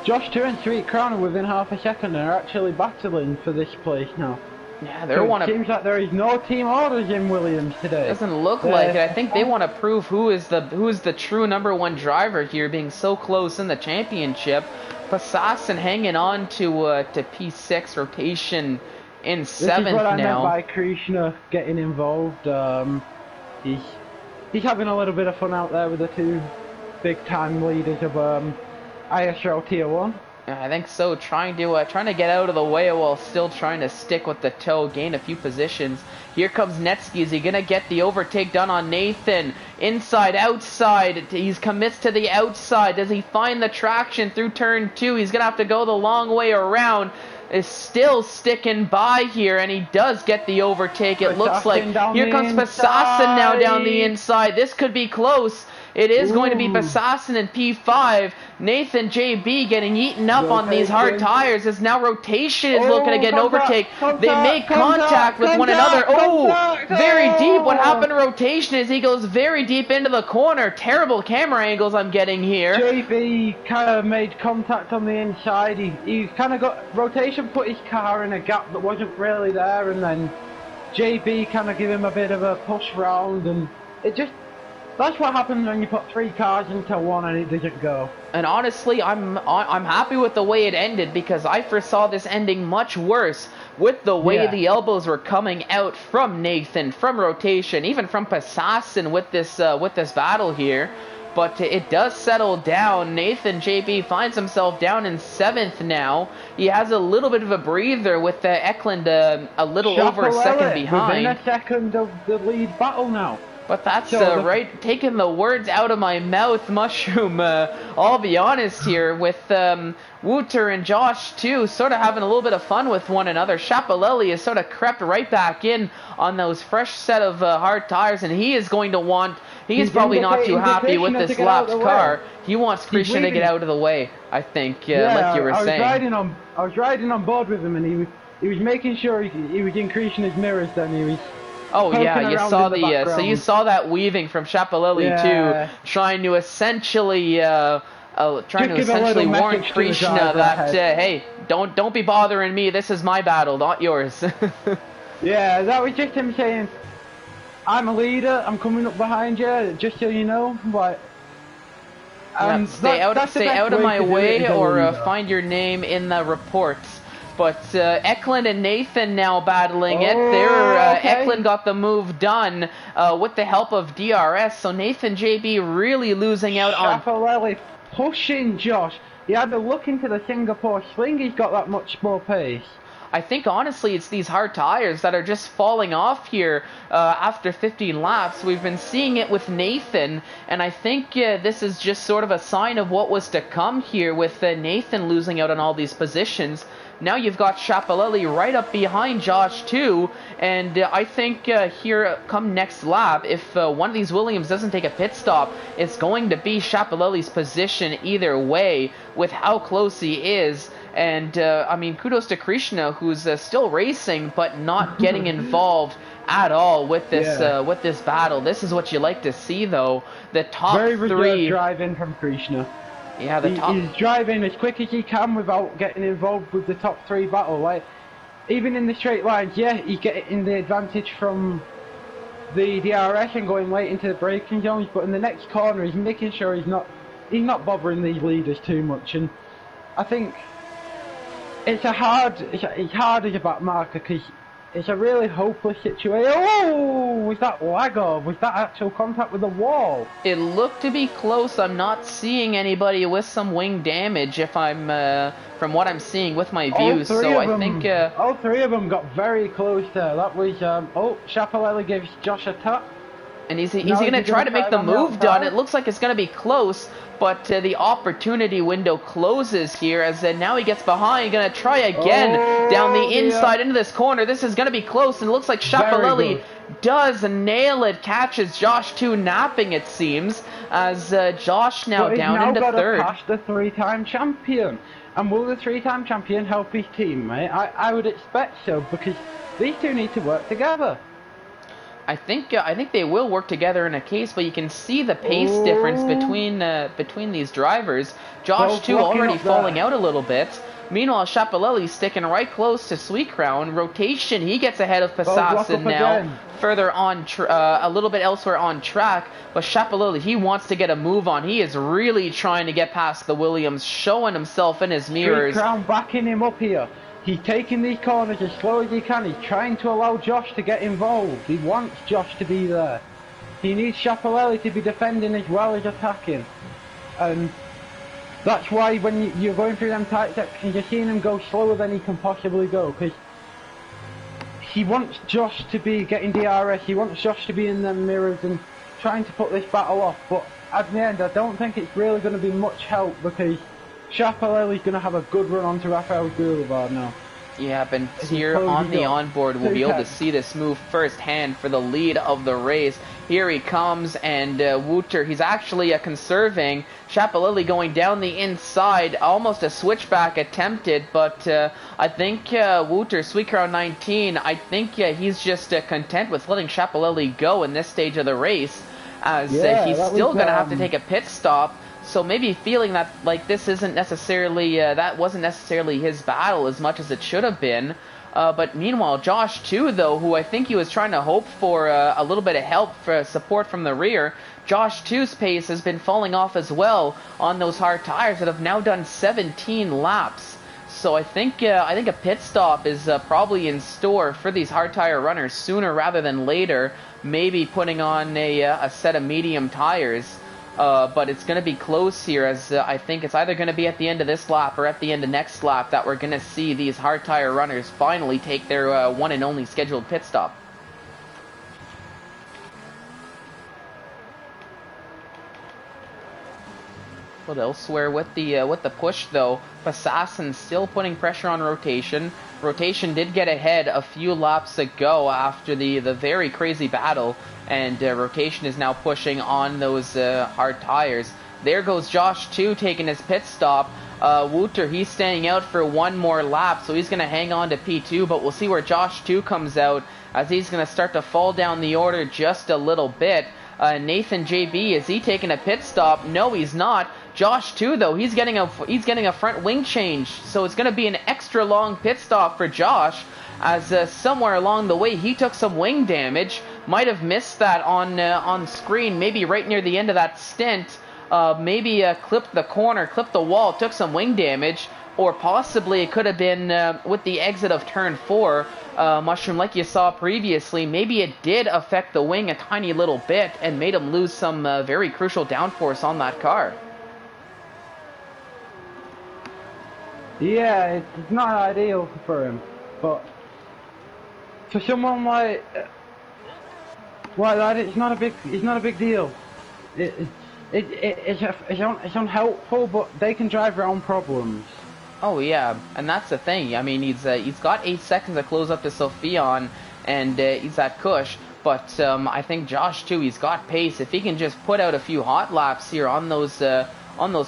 Josh 2 and 3 Crown within half a second are actually battling for this place now. Yeah, it seems like there is no team orders in Williams today. Doesn't look like it. I think they want to prove who is the true #1 driver here, being so close in the championship. Passasen hanging on to P6 rotation in 7th now. This is what I meant by Krishna getting involved. He's having a little bit of fun out there with the 2 big time leaders of ISRL Tier 1. I think so, trying to get out of the way while still trying to stick with the toe, gain a few positions. Here comes Netsky. Is he going to get the overtake done on Nathan? Inside, outside. He commits to the outside. Does he find the traction through turn 2? He's going to have to go the long way around. Is still sticking by here, and he does get the overtake. It looks like here comes Passasen now down the inside. This could be close. It is going to be Passasen in P5. Nathan JB getting eaten up on these hard tires as now rotation is looking to get an overtake. They make contact with one another. Very deep. What happened to rotation is he goes very deep into the corner. Terrible camera angles I'm getting here. JB kind of made contact on the inside. He kind of got rotation, put his car in a gap that wasn't really there, and then JB kind of gave him a bit of a push round, and it just... That's what happens when you put 3 cars into one and it doesn't go. And honestly, I'm happy with the way it ended, because I foresaw this ending much worse with the way the elbows were coming out from Nathan, from rotation, even from Passasen with this battle here. But it does settle down. Nathan JB finds himself down in 7th now. He has a little bit of a breather with Eklund a little over a second behind. Within a second of the lead battle now. But that's right, taking the words out of my mouth, Mushroom. I'll be honest here, with Wouter and Josh too, sort of having a little bit of fun with one another. Schiaparelli has sort of crept right back in on those fresh set of hard tires, and he is going to want... He's probably not too happy with this lapped car. He wants Christian to get out of the way, I think, like you were saying. I was riding on board with him, and he was making sure he was increasing his mirrors, then he was... Oh yeah, you saw the so you saw that weaving from Schiaparelli too, trying to essentially warn Krishna that hey, don't be bothering me. This is my battle, not yours. Yeah, that was just him saying, "I'm a leader. I'm coming up behind you, just so you know." But stay out of my way, or find your name in the reports. But Eklund and Nathan now battling it. Eklund got the move done with the help of DRS. So Nathan JB really losing out on... Schiaparelli pushing Josh. He had to look into the Singapore sling. He's got that much more pace. I think, honestly, it's these hard tires that are just falling off here after 15 laps. We've been seeing it with Nathan, and I think this is just sort of a sign of what was to come here with Nathan losing out on all these positions. Now you've got Schiaparelli right up behind Josh too, and I think here come next lap, if one of these Williams doesn't take a pit stop, it's going to be Schiaparelli's position either way with how close he is. And I mean, kudos to Krishna, who's still racing but not getting involved at all with this battle. This is what you like to see, though. The top Very three. Very driving from Krishna. Yeah, he's driving as quick as he can without getting involved with the top 3 battle. Like, even in the straight lines, yeah, he's getting the advantage from the DRS and going late into the braking zones, but in the next corner he's making sure he's not bothering these leaders too much, and I think it's hard as a back marker because it's a really hopeless situation. Oh, was that lag or was that actual contact with the wall? It looked to be close. I'm not seeing anybody with some wing damage if I'm, from what I'm seeing with my views, so I think... all three of them got very close there. That was, oh, Schiaparelli gives Josh a tap. And is he going to try to make the move done? It looks like it's going to be close, but the opportunity window closes here as now he gets behind. Going to try again down the inside into this corner. This is going to be close, and it looks like Schiaparelli does nail it. Catches Josh 2 napping, it seems, as Josh now down into third. Past the three-time champion. And will the three-time champion help his team, mate? I would expect so, because these two need to work together. I think they will work together in a case, but you can see the pace difference between these drivers. Josh 2 already falling out a little bit. Meanwhile, Schiaparelli sticking right close to Sweet Crown. Rotation, he gets ahead of Passassin now. Again. Further on, a little bit elsewhere on track. But Schiaparelli, he wants to get a move on. He is really trying to get past the Williams, showing himself in his mirrors. Sweet Crown backing him up here. He's taking these corners as slow as he can. He's trying to allow Josh to get involved. He wants Josh to be there. He needs Schiaparelli to be defending as well as attacking. And that's why when you're going through them tight sections, you're seeing him go slower than he can possibly go. Because he wants Josh to be getting DRS. He wants Josh to be in them mirrors and trying to put this battle off. But at the end, I don't think it's really going to be much help because Schiaparelli's going to have a good run onto Rafael's Boulevard now. Yeah, and here on the onboard, we'll be able to see this move firsthand for the lead of the race. Here he comes, and Wouter, he's actually conserving. Schiaparelli going down the inside, almost a switchback attempted, but I think Wouter, Sweet Crown 19, I think he's just content with letting Schiaparelli go in this stage of the race, as he's still going to have to take a pit stop. So maybe feeling that like this isn't necessarily, that wasn't necessarily his battle as much as it should have been. But meanwhile, Josh 2, though, who I think he was trying to hope for a little bit of help for support from the rear, Josh 2's pace has been falling off as well on those hard tires that have now done 17 laps. So I think a pit stop is probably in store for these hard tire runners sooner rather than later, maybe putting on a set of medium tires. But it's going to be close here, as I think it's either going to be at the end of this lap or at the end of next lap that we're going to see these hard tire runners finally take their one and only scheduled pit stop. But elsewhere with the push though, Passassin still putting pressure on Rotation. Rotation did get ahead a few laps ago after the very crazy battle, and Rotation is now pushing on those hard tires. There goes Josh 2 taking his pit stop. Wouter, he's staying out for one more lap, so he's going to hang on to P2, but we'll see where Josh 2 comes out, as he's going to start to fall down the order just a little bit. Nathan JB, is he taking a pit stop? No, he's not. Josh 2, though, he's getting a front wing change, so it's going to be an extra long pit stop for Josh, as somewhere along the way he took some wing damage. Might have missed that on screen, maybe right near the end of that stint. Maybe clipped the corner, clipped the wall, took some wing damage, or possibly it could have been with the exit of turn 4. Mushroom, like you saw previously, maybe it did affect the wing a tiny little bit and made him lose some very crucial downforce on that car. Yeah, it's not ideal for him, but for someone like that, it's not a big deal. It's unhelpful, but they can drive their own problems. Oh yeah, and that's the thing. I mean, he's got 8 seconds to close up to Sophion, and he's at Cush. But I think Josh too, he's got pace. If he can just put out a few hot laps here on those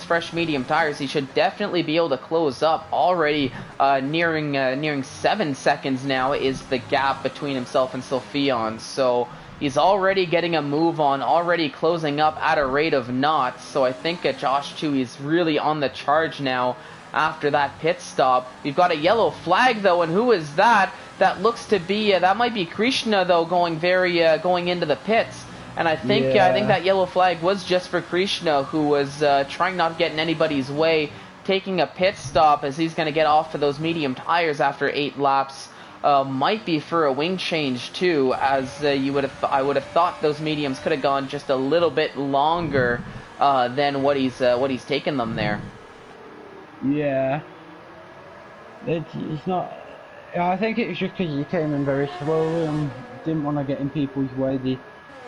fresh medium tires, he should definitely be able to close up. Already nearing 7 seconds now is the gap between himself and Sophion. So he's already getting a move on, already closing up at a rate of knots. So I think Josh too, he's really on the charge now after that pit stop. We've got a yellow flag though, and who is that? that looks to be that might be Krishna though going going into the pits. And I think that yellow flag was just for Krishna, who was trying not to get in anybody's way, taking a pit stop as he's going to get off for those medium tires after 8 laps. Might be for a wing change too, as I would have thought those mediums could have gone just a little bit longer than what he's taken them there. Yeah, it's not. I think it was just because he came in very slowly and didn't want to get in people's way.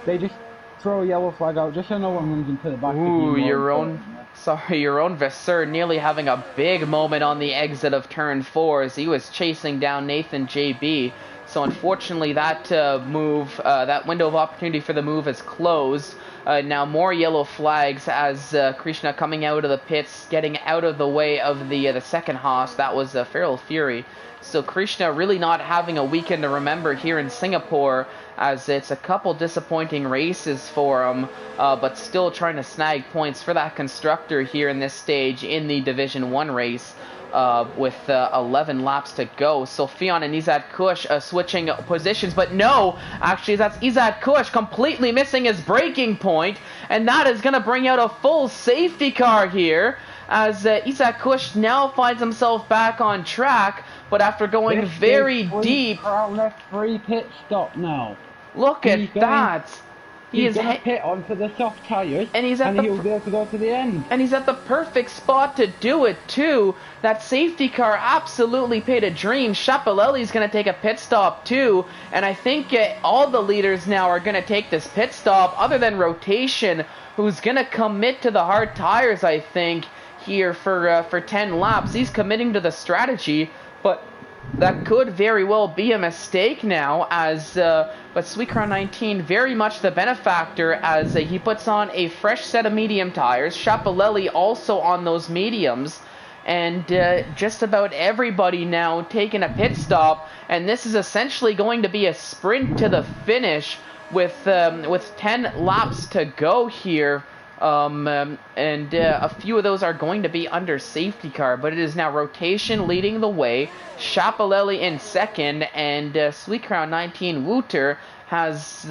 They just throw a yellow flag out just so no one runs into the back. Ooh, your own Vasseur nearly having a big moment on the exit of turn 4 as he was chasing down Nathan JB. So unfortunately that that window of opportunity for the move is closed. Now more yellow flags as Krishna coming out of the pits, getting out of the way of the second Haas. That was Feral Fury. So Krishna really not having a weekend to remember here in Singapore, as it's a couple disappointing races for him, but still trying to snag points for that constructor here in this stage in the Division 1 race. With 11 laps to go. So Fionn and Izad Kush switching positions, but no, actually that's Izad Kush completely missing his braking point, and that is going to bring out a full safety car here, as Izad Kush now finds himself back on track, but after going very deep. Free pit stop now. Look at that. He's going to pit on for the soft tyres, and he'll be able to go to the end. And he's at the perfect spot to do it, too. That safety car absolutely paid a dream. Schiaparelli's going to take a pit stop, too. And I think all the leaders now are going to take this pit stop, other than Rotation, who's going to commit to the hard tires, I think, here for 10 laps. He's committing to the strategy, but that could very well be a mistake now, as but Sweetcrown 19 very much the benefactor, as he puts on a fresh set of medium tires. Schiaparelli also on those mediums, and just about everybody now taking a pit stop, and this is essentially going to be a sprint to the finish with 10 laps to go here. And a few of those are going to be under safety car, but it is now Rotation leading the way, Schiaparelli in second, and Sweetcrown 19 Wouter has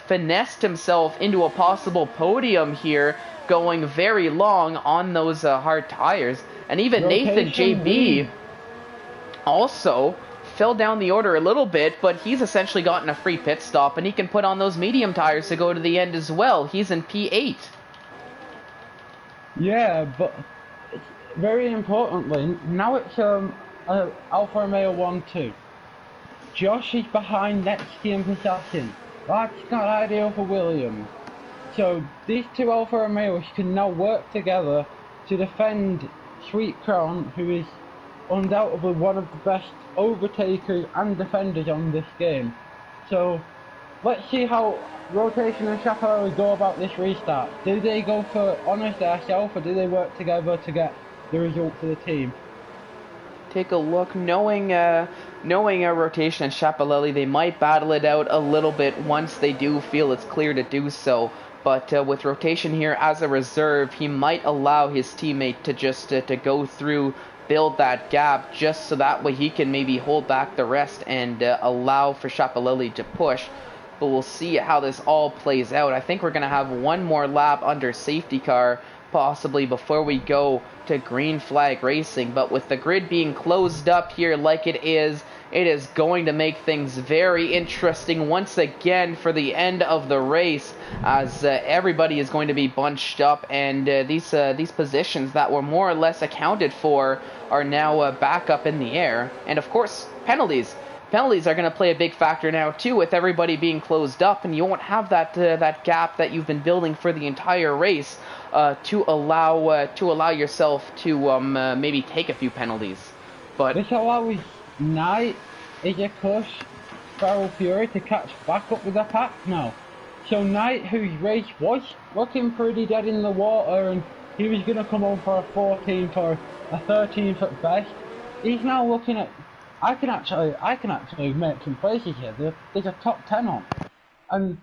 finessed himself into a possible podium here, going very long on those hard tires. And even Nathan JB also fell down the order a little bit, but he's essentially gotten a free pit stop, and he can put on those medium tires to go to the end as well. He's in P8. Yeah, but very importantly, now it's Alfa Romeo 1-2. Josh is behind Netsky and Assassin. That's not ideal for Williams. So these two Alfa Romeos can now work together to defend Sweetcrown, who is undoubtedly one of the best overtakers and defenders on this game. So let's see how Rotation and Schiaparelli go about this restart. Do they go for honours themselves, or do they work together to get the result for the team? Take a look. Knowing Rotation and Schiaparelli, they might battle it out a little bit once they do feel it's clear to do so. But with Rotation here as a reserve, he might allow his teammate to just to go through, build that gap, just so that way he can maybe hold back the rest and allow for Schiaparelli to push. But we'll see how this all plays out. I think we're going to have one more lap under safety car, possibly, before we go to green flag racing. But with the grid being closed up here like it is going to make things very interesting once again for the end of the race, as everybody is going to be bunched up, and these positions that were more or less accounted for are now back up in the air. And of course, penalties. Penalties are going to play a big factor now too, with everybody being closed up, and you won't have that gap that you've been building for the entire race to allow yourself to maybe take a few penalties. But this allows Knight, Kush, Feral Fury to catch back up with the pack now. So Knight, whose race was looking pretty dead in the water, and he was going to come on for a 14th or a 13th at best, he's now looking at, I can actually make some places here. There's a top 10 on. And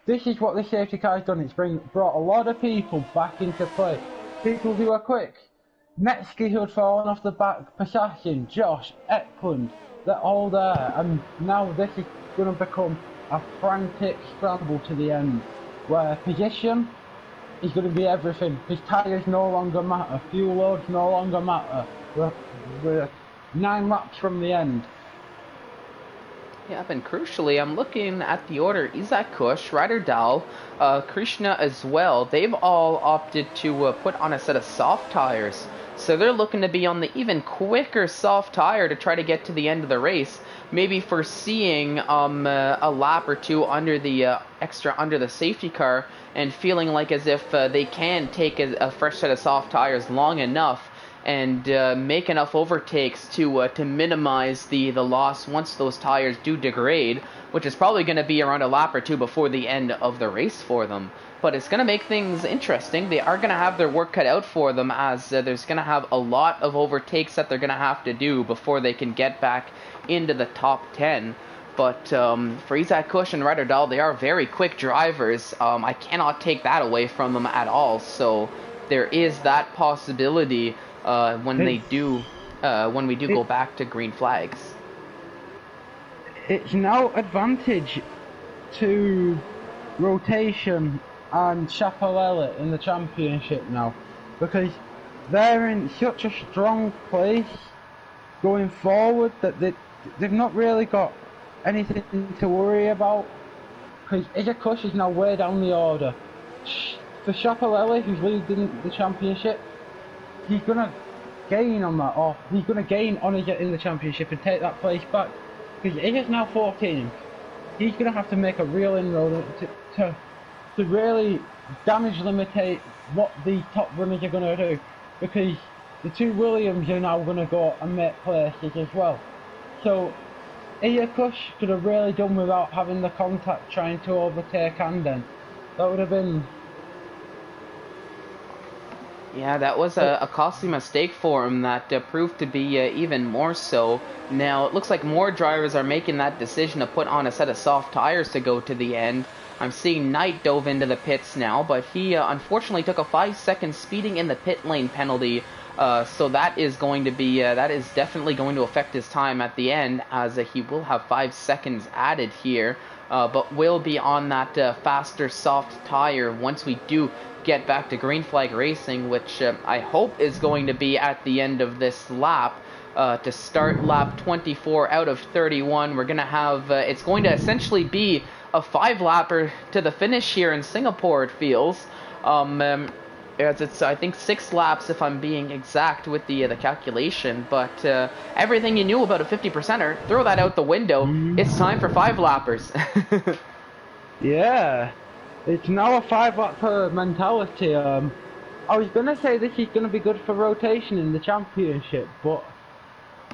this is what the safety car has done. It's brought a lot of people back into play. People who are quick. Netsky, who had fallen off the back, Passassin, Josh, Eklund, they're all there, and now this is going to become a frantic scramble to the end, where position is going to be everything, because tyres no longer matter, fuel loads no longer matter. We're 9 laps from the end. Yeah, and crucially, I'm looking at the order. Isaac Kush, Ryder Dahl, Krishna as well. They've all opted to put on a set of soft tires. So they're looking to be on the even quicker soft tire to try to get to the end of the race. Maybe foreseeing a lap or two under the under the safety car and feeling like as if they can take a fresh set of soft tires long enough and make enough overtakes to minimize the loss once those tires do degrade, which is probably going to be around a lap or two before the end of the race for them. But it's going to make things interesting. They are going to have their work cut out for them, as there's going to have a lot of overtakes that they're going to have to do before they can get back into the top 10. But for Isaac Kush and Ryder Dahl, they are very quick drivers. I cannot take that away from them at all. So there is that possibility when we do go back to green flags. It's now advantage to Rotation and Chaparral in the championship now, because they're in such a strong place going forward that they've not really got anything to worry about, because Isaac Kush is now way down the order. For Chaparral, who's leading the championship, he's going to gain on that, or he's going to gain on Isaac in the championship and take that place back, because Isaac's now 14th. He's going to have to make a real inroad to really damage limitate what the top runners are going to do, because the two Williams are now going to go and make places as well. So Isaac Kush could have really done without having the contact trying to overtake Anden. That would have been... Yeah, that was a costly mistake for him that proved to be even more so. Now, it looks like more drivers are making that decision to put on a set of soft tires to go to the end. I'm seeing Knight dove into the pits now, but he unfortunately took a 5-second speeding in the pit lane penalty. So that is going to be, that is definitely going to affect his time at the end, as he will have 5 seconds added here. But will be on that faster soft tire once we do get back to green flag racing, which I hope is going to be at the end of this lap. To start lap 24 out of 31, we're going to have, it's going to essentially be a 5-lapper to the finish here in Singapore, it feels. As it's, I think, 6 laps if I'm being exact with the calculation, but everything you knew about a 50%er, throw that out the window. It's time for 5-lappers. Yeah, it's now a 5-lapper mentality. I was going to say this is going to be good for Rotation in the championship, but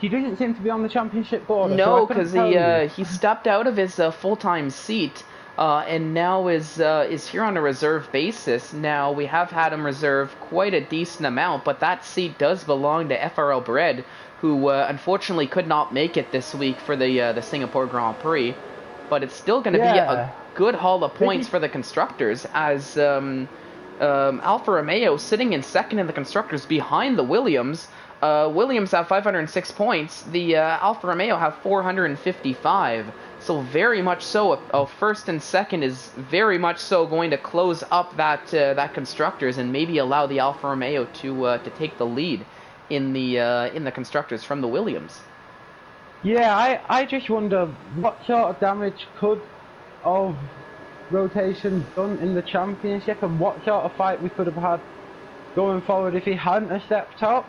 he doesn't seem to be on the championship board. No, because he stepped out of his full-time seat. And now is here on a reserve basis. Now, we have had him reserve quite a decent amount, but that seat does belong to FRL Bread, who unfortunately could not make it this week for the Singapore Grand Prix. But it's still going to be a good haul of points for the constructors, as Alfa Romeo sitting in second in the constructors behind the Williams. Williams have 506 points. The Alfa Romeo have 455. So very much so, first and second is very much so going to close up that constructors and maybe allow the Alfa Romeo to take the lead in the constructors from the Williams. Yeah, I just wonder what sort of damage could of Rotation done in the championship, and what sort of fight we could have had going forward if he hadn't have stepped up.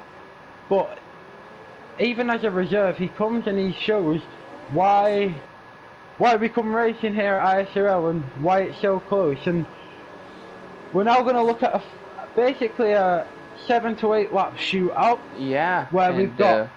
But even as a reserve, he comes and he shows why we come racing here at ISRL and why it's so close. And we're now going to look at basically a 7 to 8 lap shootout. Yeah. Where we've got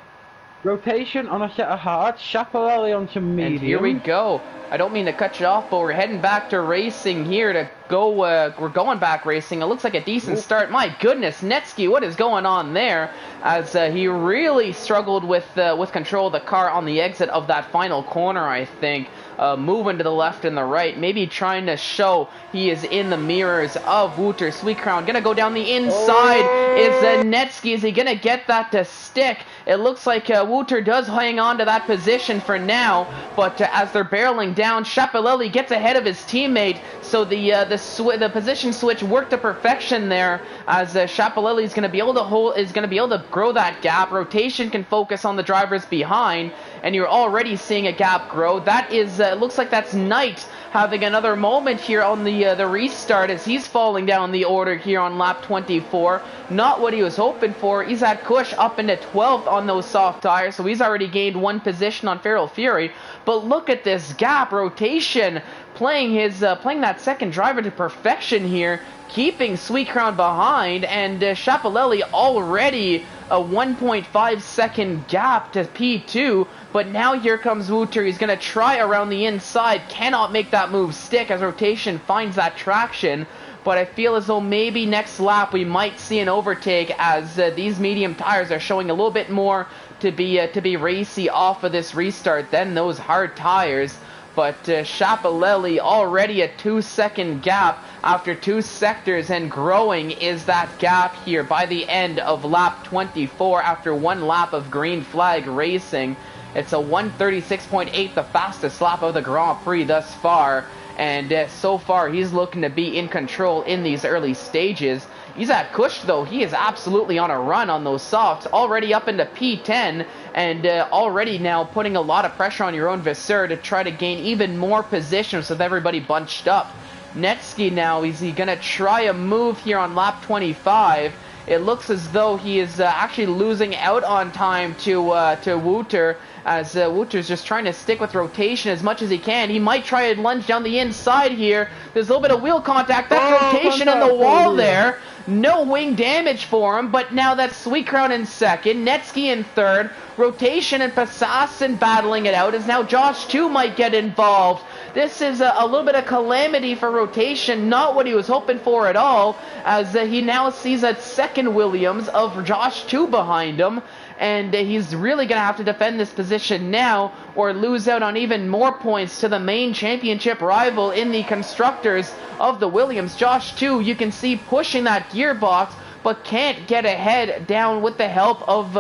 Rotation on a set of hards, Chaparral on some medium. And here we go. I don't mean to cut you off, but we're heading back to racing here to go, we're going back racing. It looks like a decent start. My goodness, Netsky, what is going on there? As he really struggled with control of the car on the exit of that final corner, I think. moving to the left and the right, maybe trying to show he is in the mirrors of Wouter. Sweet Crown gonna go down the inside. Is Netsky, is he gonna get that to stick? It looks like Wouter does hang on to that position for now, but as they're barreling down, Schiaparelli gets ahead of his teammate, so the position switch worked to perfection there, as Schiaparelli is going to be able to grow that gap. Rotation can focus on the drivers behind, and you're already seeing a gap grow. That is, looks like that's Knight having another moment here on the restart, as he's falling down the order here on lap 24. Not what he was hoping for. Izat Kush up into 12th on those soft tires, so he's already gained one position on Feral Fury. But look at this gap. Rotation playing that second driver to perfection here, keeping Sweet Crown behind, and Schiaparelli already a 1.5 second gap to P2, but now here comes Wouter. He's going to try around the inside, cannot make that move stick as Rotation finds that traction, but I feel as though maybe next lap we might see an overtake, as these medium tires are showing a little bit more to be racy off of this restart than those hard tires. But Schiaparelli already a 2-second gap after 2 sectors, and growing is that gap here by the end of lap 24 after 1 lap of green flag racing. It's a 1:36.8, the fastest lap of the Grand Prix thus far, and so far he's looking to be in control in these early stages. Izat Kush, though, he is absolutely on a run on those softs, already up into P10, and already now putting a lot of pressure on your own Vasseur to try to gain even more positions with everybody bunched up. Netsky now, is he going to try a move here on lap 25? It looks as though he is actually losing out on time to Wouter, as Wouter's just trying to stick with Rotation as much as he can. He might try to lunge down the inside here. There's a little bit of wheel contact. That's Rotation on the wall there. No wing damage for him, but now that's Sweet Crown in second, Netsky in third, Rotation and Passassin battling it out, as now Josh 2 might get involved. This is a little bit of calamity for Rotation, not what he was hoping for at all, as he now sees a second Williams of Josh 2 behind him, and he's really going to have to defend this position now or lose out on even more points to the main championship rival in the constructors of the Williams. Josh 2, you can see pushing that gearbox, but can't get ahead down with the help of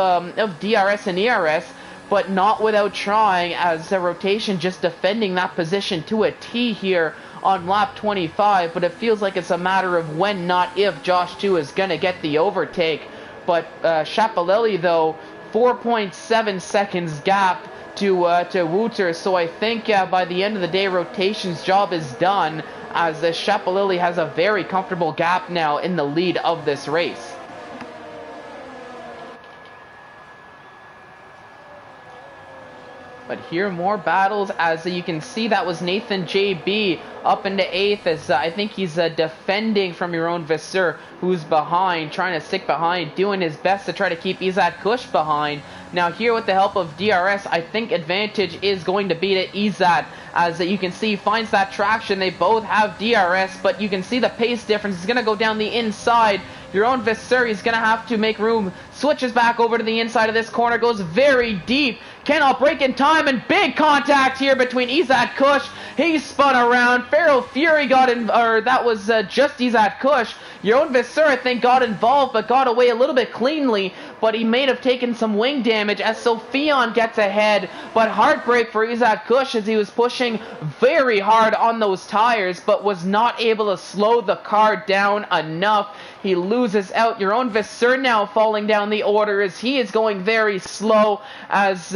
DRS and ERS, but not without trying, as the Rotation just defending that position to a T here on lap 25, but it feels like it's a matter of when, not if, Josh 2 is going to get the overtake. But Schiaparelli, though, 4.7 seconds gap to Wouter, so I think by the end of the day, Rotation's job is done, as Schiaparelli has a very comfortable gap now in the lead of this race. But here, more battles, as you can see, that was Nathan JB up into 8th, as I think he's defending from your own Vasseur, who's behind, trying to stick behind, doing his best to try to keep Izat Kush behind. Now here, with the help of DRS, I think advantage is going to be to Izat, as you can see, finds that traction. They both have DRS, but you can see the pace difference is going to go down the inside. Your own Vasseur is going to have to make room, switches back over to the inside of this corner, goes very deep, cannot break in time, and big contact here between Izat Kush. He spun around, Feral Fury got in, or that was just Izat Kush. Your own Vasseur, I think, got involved, but got away a little bit cleanly, but he may have taken some wing damage as Sophion gets ahead, but heartbreak for Izat Kush as he was pushing very hard on those tires, but was not able to slow the car down enough. He loses out. Your own Vasseur now falling down the order as he is going very slow, as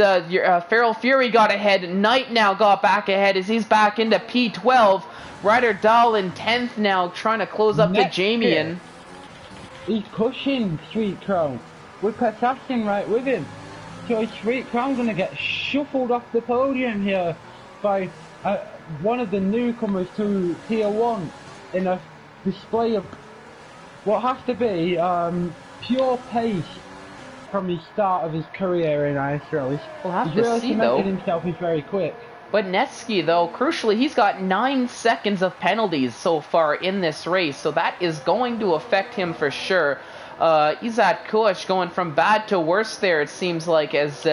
Feral Fury got ahead. Knight now got back ahead as he's back into P12. Ryder Dahl in 10th now, trying to close up to Jamian. He's pushing Sweet Crown with Passassin right with him. So Sweet Crown's going to get shuffled off the podium here by one of the newcomers to Tier 1 in a display of what has to be pure pace from the start of his career in ISRL. We'll have he's to really see, though. himself, he's very quick. But Netsky, though, crucially, he's got 9 seconds of penalties so far in this race, so that is going to affect him for sure. Izat Kush going from bad to worse there, it seems like, as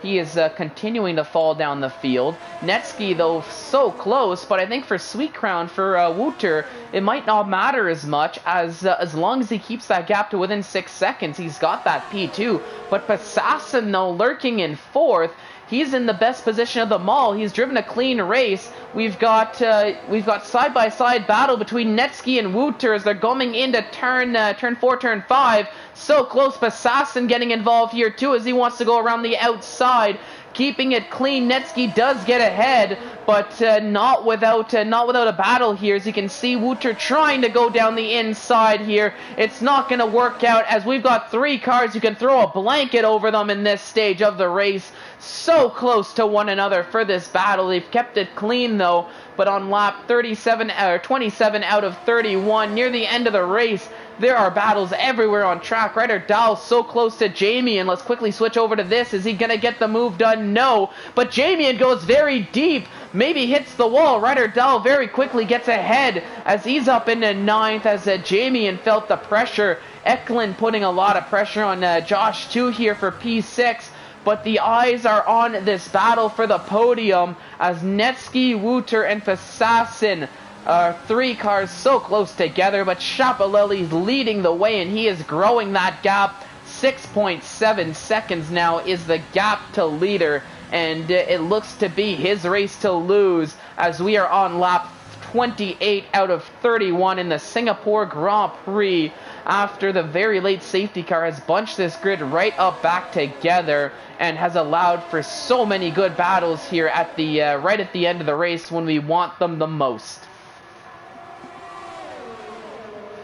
He is continuing to fall down the field. Netsky, though, so close, but I think for Sweet Crown, for Wouter, it might not matter as much as long as he keeps that gap to within 6 seconds. He's got that P2. But Passassin, though, lurking in 4th. He's in the best position of them all. He's driven a clean race. We've got side-by-side battle between Netsky and Wouter as they're going into turn 4, turn 5. So close. Passassin getting involved here too as he wants to go around the outside. Keeping it clean, Netsky does get ahead, but not without a battle here. As you can see, Wouter trying to go down the inside here. It's not going to work out as we've got 3 cars. You can throw a blanket over them in this stage of the race. So close to one another for this battle. They've kept it clean though, but on lap 27 out of 31, near the end of the race, there are battles everywhere on track. Ryder Dahl so close to Jamie, and let's quickly switch over to this. Is he going to get the move done? No, but Jamie goes very deep, maybe hits the wall. Ryder Dahl very quickly gets ahead as he's up into 9th as Jamie felt the pressure. Eklund putting a lot of pressure on Josh 2 here for P6. But the eyes are on this battle for the podium as Netsky, Wouter, and Passassin are 3 cars so close together. But Shapalelli's leading the way, and he is growing that gap. 6.7 seconds now is the gap to leader, and it looks to be his race to lose as we are on lap 28 out of 31 in the Singapore Grand Prix after the very late safety car has bunched this grid right up back together and has allowed for so many good battles here at the right at the end of the race when we want them the most.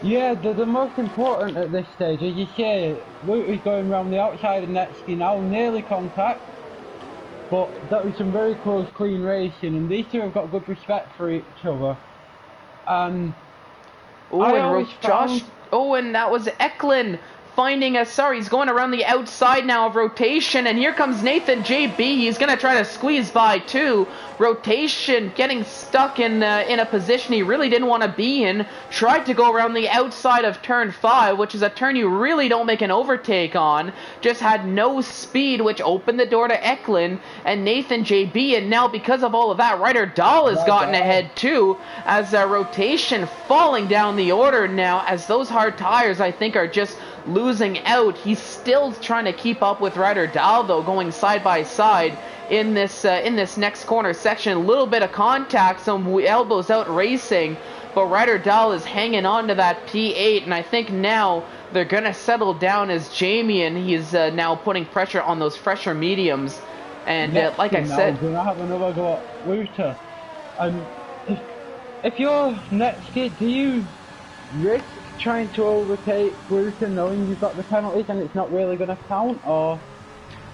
Yeah, the most important at this stage, as you say, Luke is going around the outside of Netsky now, nearly contact. But that was some very close, clean racing, and these two have got good respect for each other. And Josh. Oh, and that was Eklund finding he's going around the outside now of rotation, and here comes Nathan JB. He's going to try to squeeze by too. Rotation getting stuck in a position he really didn't want to be in. Tried to go around the outside of turn 5, which is a turn you really don't make an overtake on. Just had no speed, which opened the door to Eklund and Nathan JB, and now because of all of that, Ryder Dahl has gotten ahead too as rotation falling down the order now as those hard tires I think are just losing out. He's still trying to keep up with Ryder Dahl though, going side by side in this next corner section. A little bit of contact, some elbows out racing, but Ryder Dahl is hanging on to that P8, and I think now they're gonna settle down as Jamie, and he's now putting pressure on those fresher mediums. And like I said, we're gonna have another go at Wouter. And if you're Netsky, do you risk trying to overtake Wouter knowing you've got the penalties and it's not really going to count, or?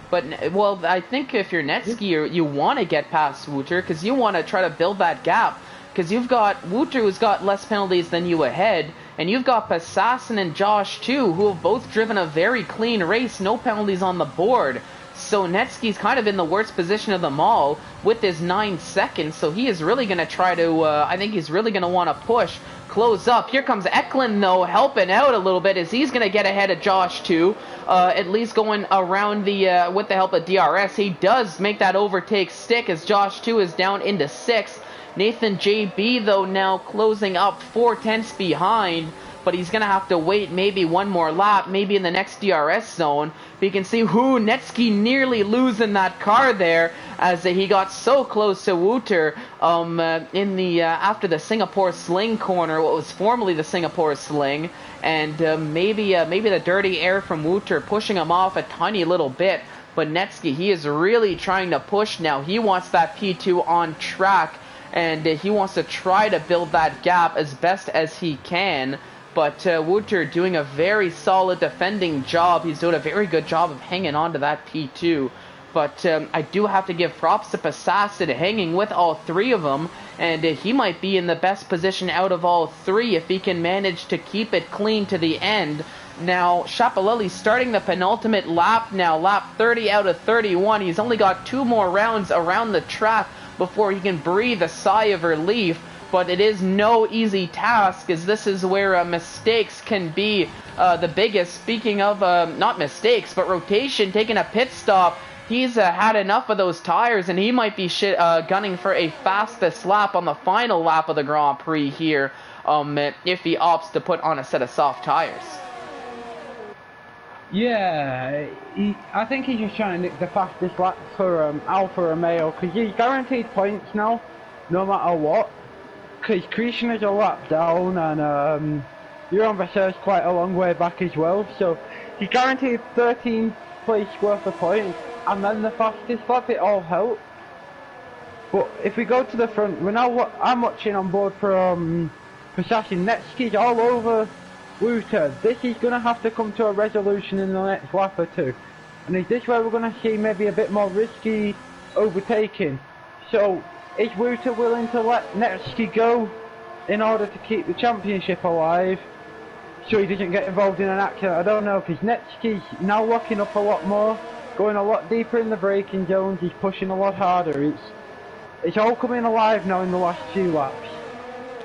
But, well, I think if you're Netsky, you want to get past Wouter because you want to try to build that gap, because you've got Wouter who's got less penalties than you ahead, and you've got Passassin and Josh too, who have both driven a very clean race, no penalties on the board. So Netsky's kind of in the worst position of them all with his 9 seconds, so he is really going to try to, I think he's really going to want to push, close up. Here comes Eklund though, helping out a little bit as he's going to get ahead of Josh too, at least going around the, with the help of DRS. He does make that overtake stick as Josh too is down into 6th. Nathan JB though now closing up 4/10 behind, but he's going to have to wait maybe one more lap, maybe in the next DRS zone. But you can see Netsky nearly losing that car there as he got so close to Wouter in the after the Singapore Sling corner, what was formerly the Singapore Sling, and maybe the dirty air from Wouter pushing him off a tiny little bit. But Netsky, he is really trying to push now. He wants that P2 on track, and he wants to try to build that gap as best as he can. But Wouter doing a very solid defending job. He's doing a very good job of hanging on to that P2. But I do have to give props to Passassin hanging with all 3 of them. And he might be in the best position out of all 3 if he can manage to keep it clean to the end. Now, Shapalelli starting the penultimate lap now, lap 30 out of 31. He's only got 2 more rounds around the track before he can breathe a sigh of relief. But it is no easy task, as this is where mistakes can be the biggest. Speaking of, not mistakes, but rotation, taking a pit stop he's had enough of those tires, and he might be gunning for a fastest lap on the final lap of the Grand Prix here, if he opts to put on a set of soft tires. Yeah, I think he's just trying to nick the fastest lap for Alfa Romeo, because he's guaranteed points now, no matter what. Because Christian is a lap down, and Jeroen Vasseur is quite a long way back as well, so he's guaranteed 13th place worth of points, and then the fastest lap, it all helps. But if we go to the front, I'm watching on board from Sassinetsky's all over Wouter. This is going to have to come to a resolution in the next lap or two. And is this where we're going to see maybe a bit more risky overtaking? So, is Wouter willing to let Netsky go in order to keep the championship alive, so he doesn't get involved in an accident? I don't know, because Netsky's now locking up a lot more, going a lot deeper in the braking zones, he's pushing a lot harder. It's all coming alive now in the last few laps.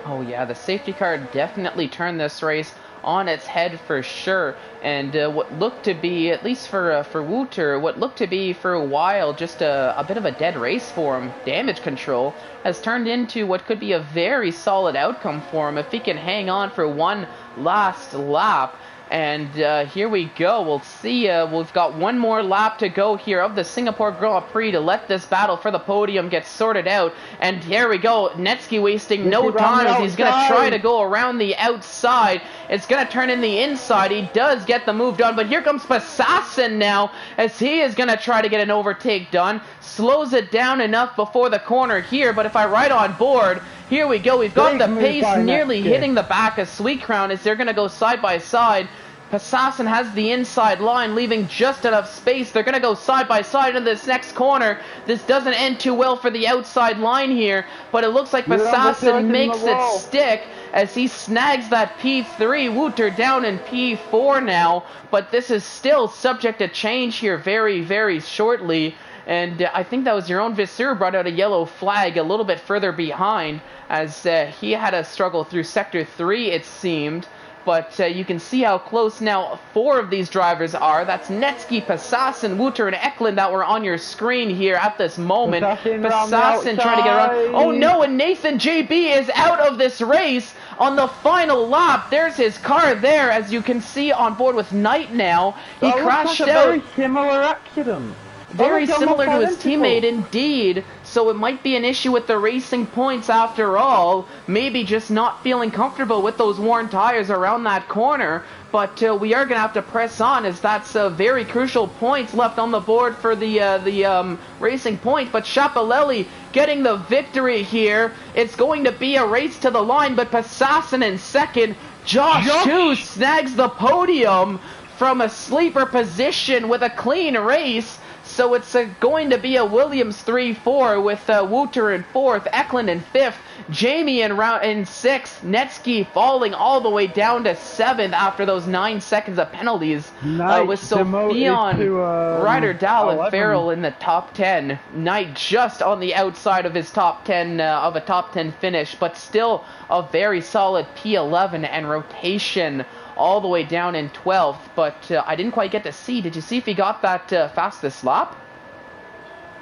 Oh yeah, the safety car definitely turned this race on its head for sure, and what looked to be, at least for Wouter, what looked to be for a while just a bit of a dead race for him, damage control, has turned into what could be a very solid outcome for him if he can hang on for one last lap. And here we go. We'll see. We've got one more lap to go here of the Singapore Grand Prix to let this battle for the podium get sorted out. And here we go. Netsky wasting no time as he's going to try to go around the outside. It's going to turn in the inside. He does get the move done, but here comes Passassin now as he is going to try to get an overtake done. Slows it down enough before the corner here, but if I ride on board, here we go. We've got the pace nearly hitting the back of Sweet Crown as they're going to go side by side. Passassin has the inside line, leaving just enough space. They're going to go side by side into this next corner. This doesn't end too well for the outside line here, but it looks like Passassin makes it stick as he snags that P3. Wouter down in P4 now, but this is still subject to change here very, very shortly. And I think that was Jeroen Vasseur brought out a yellow flag a little bit further behind as he had a struggle through Sector 3, it seemed. But you can see how close now 4 of these drivers are. That's Netsky, Passassin, Wouter, and Eklund that were on your screen here at this moment. Passassin trying to get around. Oh no, and Nathan JB is out of this race on the final lap. There's his car there, as you can see on board with Knight now. He crashed out. Very similar accident. Very similar to his teammate indeed, so it might be an issue with the racing points after all, maybe just not feeling comfortable with those worn tires around that corner, but we are going to have to press on as that's very crucial points left on the board for the racing point. But Chapelelli getting the victory here. It's going to be a race to the line, but Passassin in second. Josh too snags the podium from a sleeper position with a clean race. So it's going to be a Williams 3-4 with Wouter in 4th, Eklund in 5th, Jamie in 6th, Netsky falling all the way down to 7th after those 9 seconds of penalties. With Sophion, Ryder Dahl, and Farrell in the top 10. Knight just on the outside of his top 10 of a top 10 finish, but still a very solid P11 and rotation all the way down in 12th, but I didn't quite get to see. Did you see if he got that fastest lap?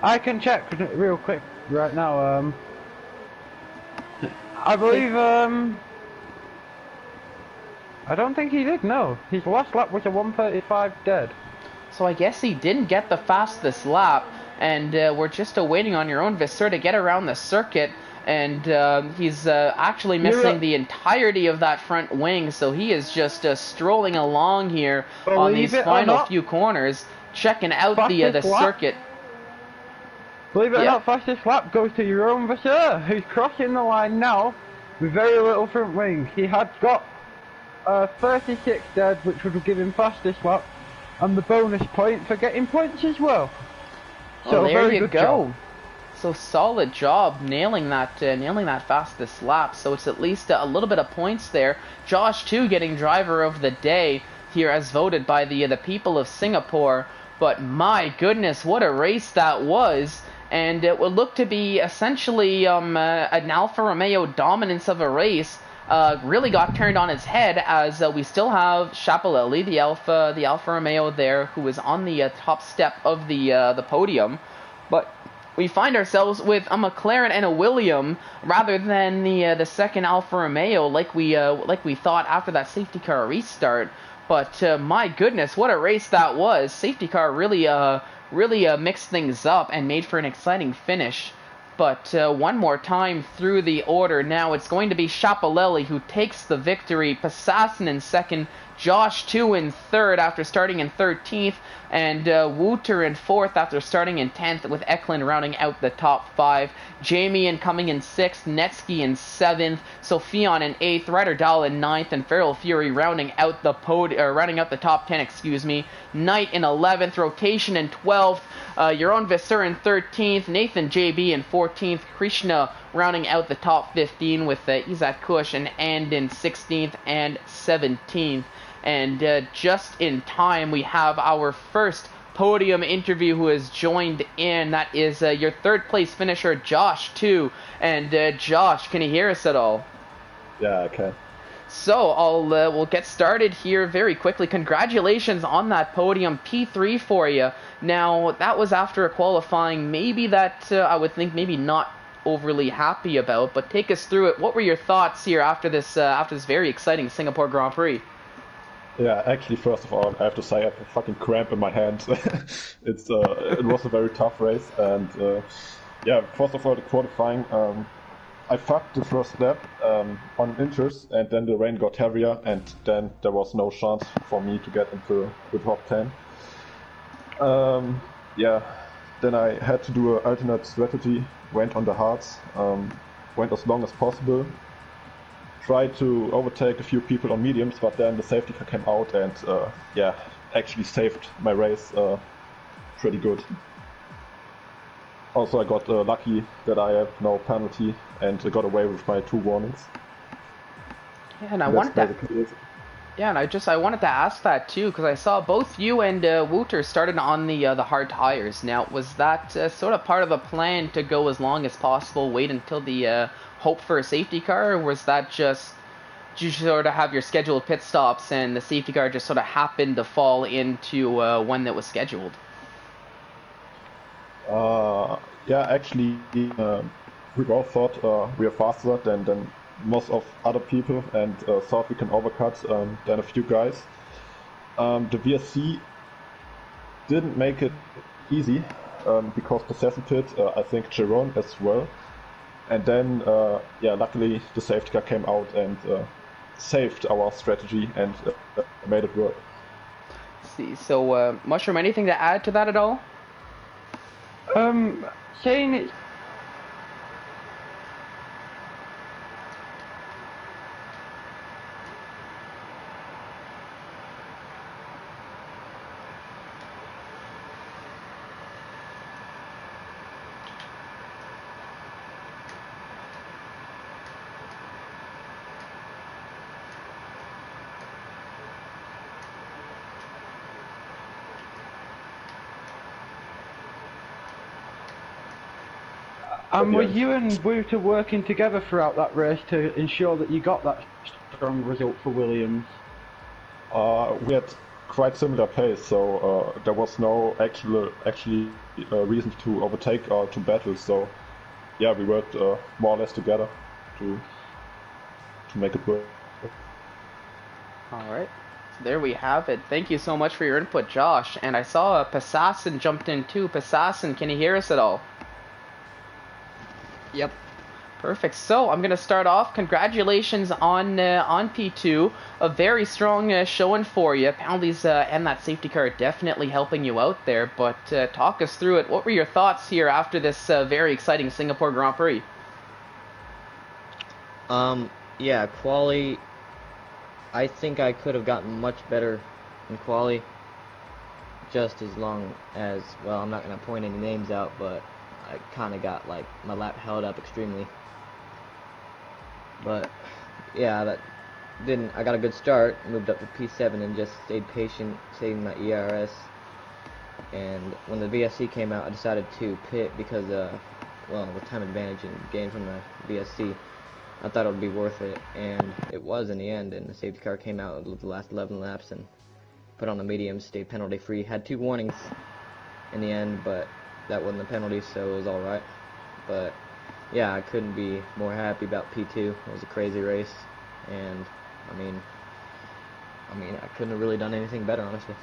I can check real quick right now. I believe, I don't think he did, no. His last lap was a 1:35 dead. So I guess he didn't get the fastest lap, and we're just awaiting on Jeroen Vasseur to get around the circuit. And he's actually missing the entirety of that front wing, so he is just strolling along here on these final few corners, checking out the circuit. Believe it or not, fastest lap goes to Jeroen Vasseur, who's crossing the line now with very little front wing. He had got 36 dead, which would give him fastest lap, and the bonus point for getting points as well. So there you go. So solid job nailing that fastest lap. So it's at least a little bit of points there. Josh too getting driver of the day here as voted by the people of Singapore. But my goodness, what a race that was! And it would look to be essentially an Alfa Romeo dominance of a race really got turned on its head, as we still have Chapelelli, the Alfa Romeo there, who is on the top step of the podium, but we find ourselves with a McLaren and a William rather than the second Alfa Romeo, like we thought after that safety car restart. But my goodness, what a race that was! Safety car really mixed things up and made for an exciting finish. But one more time through the order now, it's going to be Chapelelli who takes the victory, Passassin in second, Josh 2 in third after starting in 13th, and Wouter in fourth after starting in 10th, with Eklund rounding out the top 5. Jamie coming in 6th, Netsky in 7th, Sophion in 8th, Ryder Dahl in 9th, and Feral Fury rounding out the top 10, Knight in 11th, Rotation in 12th, Jeroen Visser in 13th, Nathan JB in 14th, Krishna rounding out the top 15 with Isaac Kush and in 16th and 17th. And just in time, we have our first podium interview who has joined in. That is your third place finisher, Josh 2. And Josh, can you hear us at all? Yeah, I can. So we'll get started here very quickly. Congratulations on that podium, P3 for you. Now, that was after a qualifying maybe that I would think maybe not overly happy about, but take us through it. What were your thoughts here after this very exciting Singapore Grand Prix? Yeah, actually, first of all, I have to say I have a fucking cramp in my hand. It was a very tough race, and yeah, first of all, the qualifying, I fucked the first lap on inches, and then the rain got heavier, and then there was no chance for me to get into the top 10. Yeah, then I had to do an alternate strategy, went on the hards, went as long as possible, tried to overtake a few people on mediums, but then the safety car came out and yeah, actually saved my race pretty good. Also, I got lucky that I have no penalty and got away with my 2 warnings. Yeah, and I wanted to ask that too, because I saw both you and Wouter started on the hard tires. Now, was that sort of part of the plan to go as long as possible, wait until the hope for a safety car, or was that just you sort of have your scheduled pit stops and the safety car just sort of happened to fall into one that was scheduled? Yeah, actually, we both thought we are faster than most of other people, and thought we can overcut than a few guys. The VSC didn't make it easy because the session pit, I think Jeroen as well, and then yeah, luckily the safety car came out and saved our strategy and made it work. See, so Mushroom, anything to add to that at all? Saying it's And were you and Wouter working together throughout that race to ensure that you got that strong result for Williams? We had quite similar pace, so there was no actually reason to overtake or to battle. So yeah, we worked more or less together to make it work. All right. So there we have it. Thank you so much for your input, Josh. And I saw Passassin jumped in too. Passassin, can you hear us at all? Yep. Perfect. So I'm going to start off. Congratulations on P2. A very strong showing for you. Penalties and that safety car definitely helping you out there. But talk us through it. What were your thoughts here after this very exciting Singapore Grand Prix? Yeah, quali. I think I could have gotten much better in quali. Just as long as, well, I'm not going to point any names out, but I kind of got, like, my lap held up extremely. But, yeah, that didn't, I got a good start, moved up to P7 and just stayed patient, saving my ERS. And when the VSC came out, I decided to pit because, well, with time advantage and gain from the VSC. I thought it would be worth it, and it was in the end. And the safety car came out with the last 11 laps and put on the medium, stayed penalty free. Had 2 warnings in the end, but that wasn't a penalty, so it was all right. But yeah, I couldn't be more happy about P2. It was a crazy race, and I mean, I couldn't have really done anything better, honestly.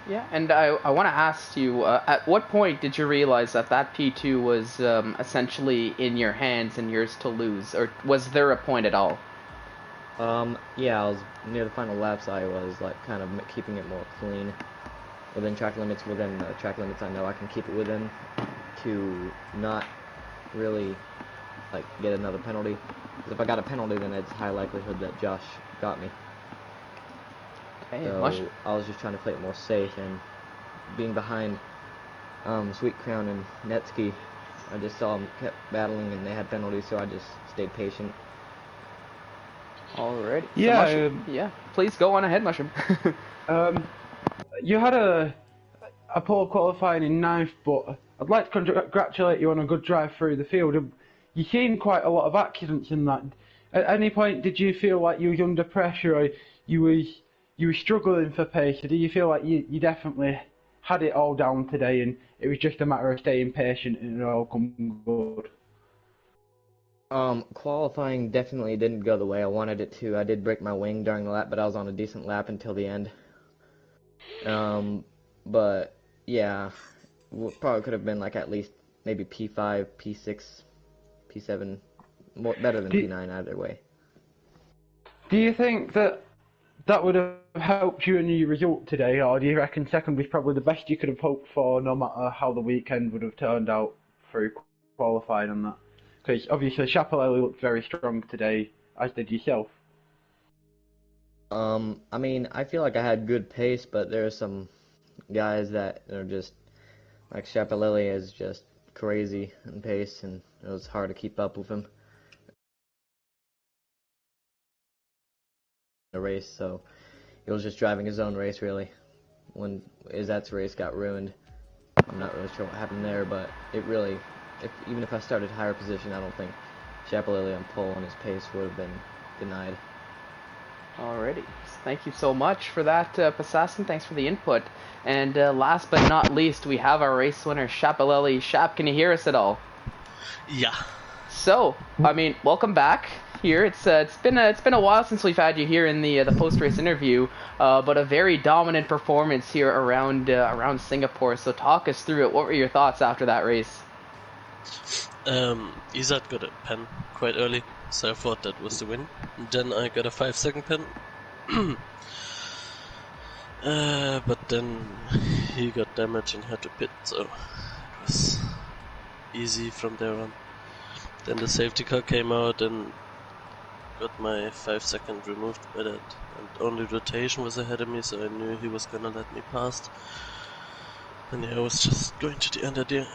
Yeah, and I want to ask you, at what point did you realize that P2 was essentially in your hands and yours to lose, or was there a point at all? Yeah, I was near the final laps. I was like kind of keeping it more clean within track limits. Within the track limits, I know I can keep it within to not really like get another penalty. Because if I got a penalty, then it's high likelihood that Josh got me. Okay, So I was just trying to play it more safe, and being behind Sweet Crown and Netsky, I just saw them kept battling and they had penalties, so I just stayed patient. Alrighty. Yeah. So yeah. Please go on ahead, Mushroom. You had a pole qualifying in 9th, but I'd like to congratulate you on a good drive through the field. You've seen quite a lot of accidents in that. At any point, did you feel like you was under pressure, or you were struggling for pace, or do you feel like you definitely had it all down today and it was just a matter of staying patient and it all come good? Qualifying definitely didn't go the way I wanted it to. I did break my wing during the lap, but I was on a decent lap until the end. But yeah, probably could have been like at least maybe P5, P6, P7, better than P9 either way. Do you think that would have helped you in your result today, or do you reckon second was probably the best you could have hoped for, no matter how the weekend would have turned out through qualifying on that? Because obviously Chapelelli looked very strong today, as did yourself. I mean, I feel like I had good pace, but there are some guys that are just, like Chapelelli is just crazy in pace, and it was hard to keep up with him. The race, so he was just driving his own race really. When Izzet's race got ruined, I'm not really sure what happened there, but it really, even if I started higher position, I don't think Chapelelli on pole and his pace would have been denied. Alrighty. Thank you so much for that, Passassin. Thanks for the input. And last but not least, we have our race winner, Chapelelli. Shap, can you hear us at all? Yeah. So, I mean, welcome back here. It's been a while since we've had you here in the post-race interview, but a very dominant performance here around Singapore. So talk us through it. What were your thoughts after that race? Izzat got a pen quite early, so I thought that was the win. Then I got a 5-second pen. But then he got damaged and had to pit, so it was easy from there on. Then the safety car came out and got my 5-second removed by that. And only rotation was ahead of me, so I knew he was gonna let me past. And yeah, I was just going to the end of the...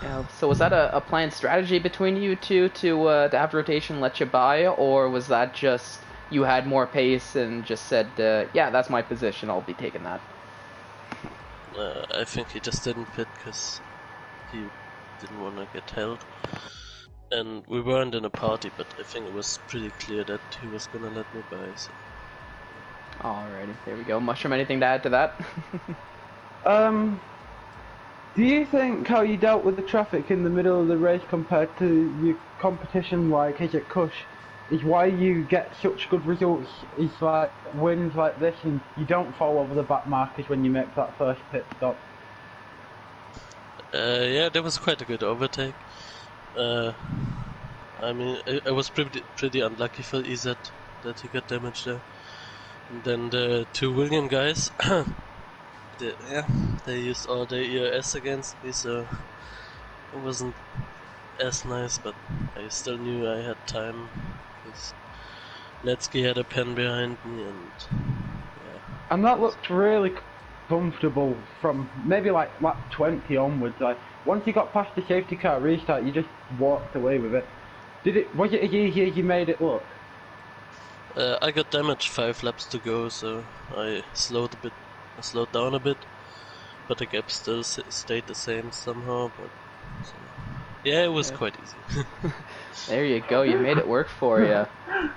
Yeah, so was that a planned strategy between you two to have rotation let you by, or was that just you had more pace and just said, yeah, that's my position, I'll be taking that? I think he just didn't pit because he didn't want to get held. And we weren't in a party, but I think it was pretty clear that he was gonna let me by, so... Alrighty, there we go. Mushroom, anything to add to that? Do you think how you dealt with the traffic in the middle of the race compared to your competition like Izet Kush is why you get such good results? Is like wins like this and you don't fall over the back markers when you make that first pit stop? Yeah, that was quite a good overtake. I mean, I was pretty unlucky for Izzat that he got damaged there. And then the two William guys, they used all their ERS against me, so it wasn't as nice, but I still knew I had time, because Netsky had a pen behind me, and yeah. And that looked really comfortable from maybe like lap 20 onwards. Like once you got past the safety car restart, you just walked away with it. Was it as easy as you made it look? I got damaged 5 laps to go, so I slowed down a bit, but the gap still stayed the same somehow. But so, yeah, it was quite easy. There you go. You made it work for you.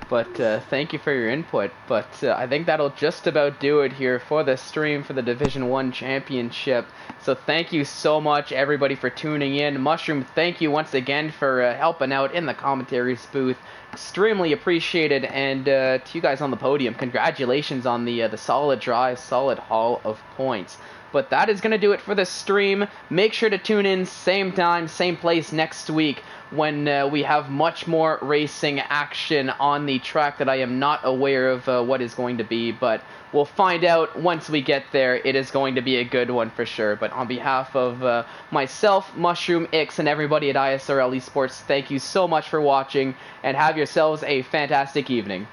But thank you for your input. But I think that'll just about do it here for the stream for the Division 1 Championship. So thank you so much, everybody, for tuning in. Mushroom, thank you once again for helping out in the commentaries booth. Extremely appreciated. And to you guys on the podium, congratulations on the solid drive, solid haul of points. But that is going to do it for the stream. Make sure to tune in same time, same place next week when we have much more racing action on the track that I am not aware of what is going to be. But we'll find out once we get there. It is going to be a good one for sure. But on behalf of myself, Mushroom, Ix, and everybody at ISRL Esports, thank you so much for watching and have yourselves a fantastic evening.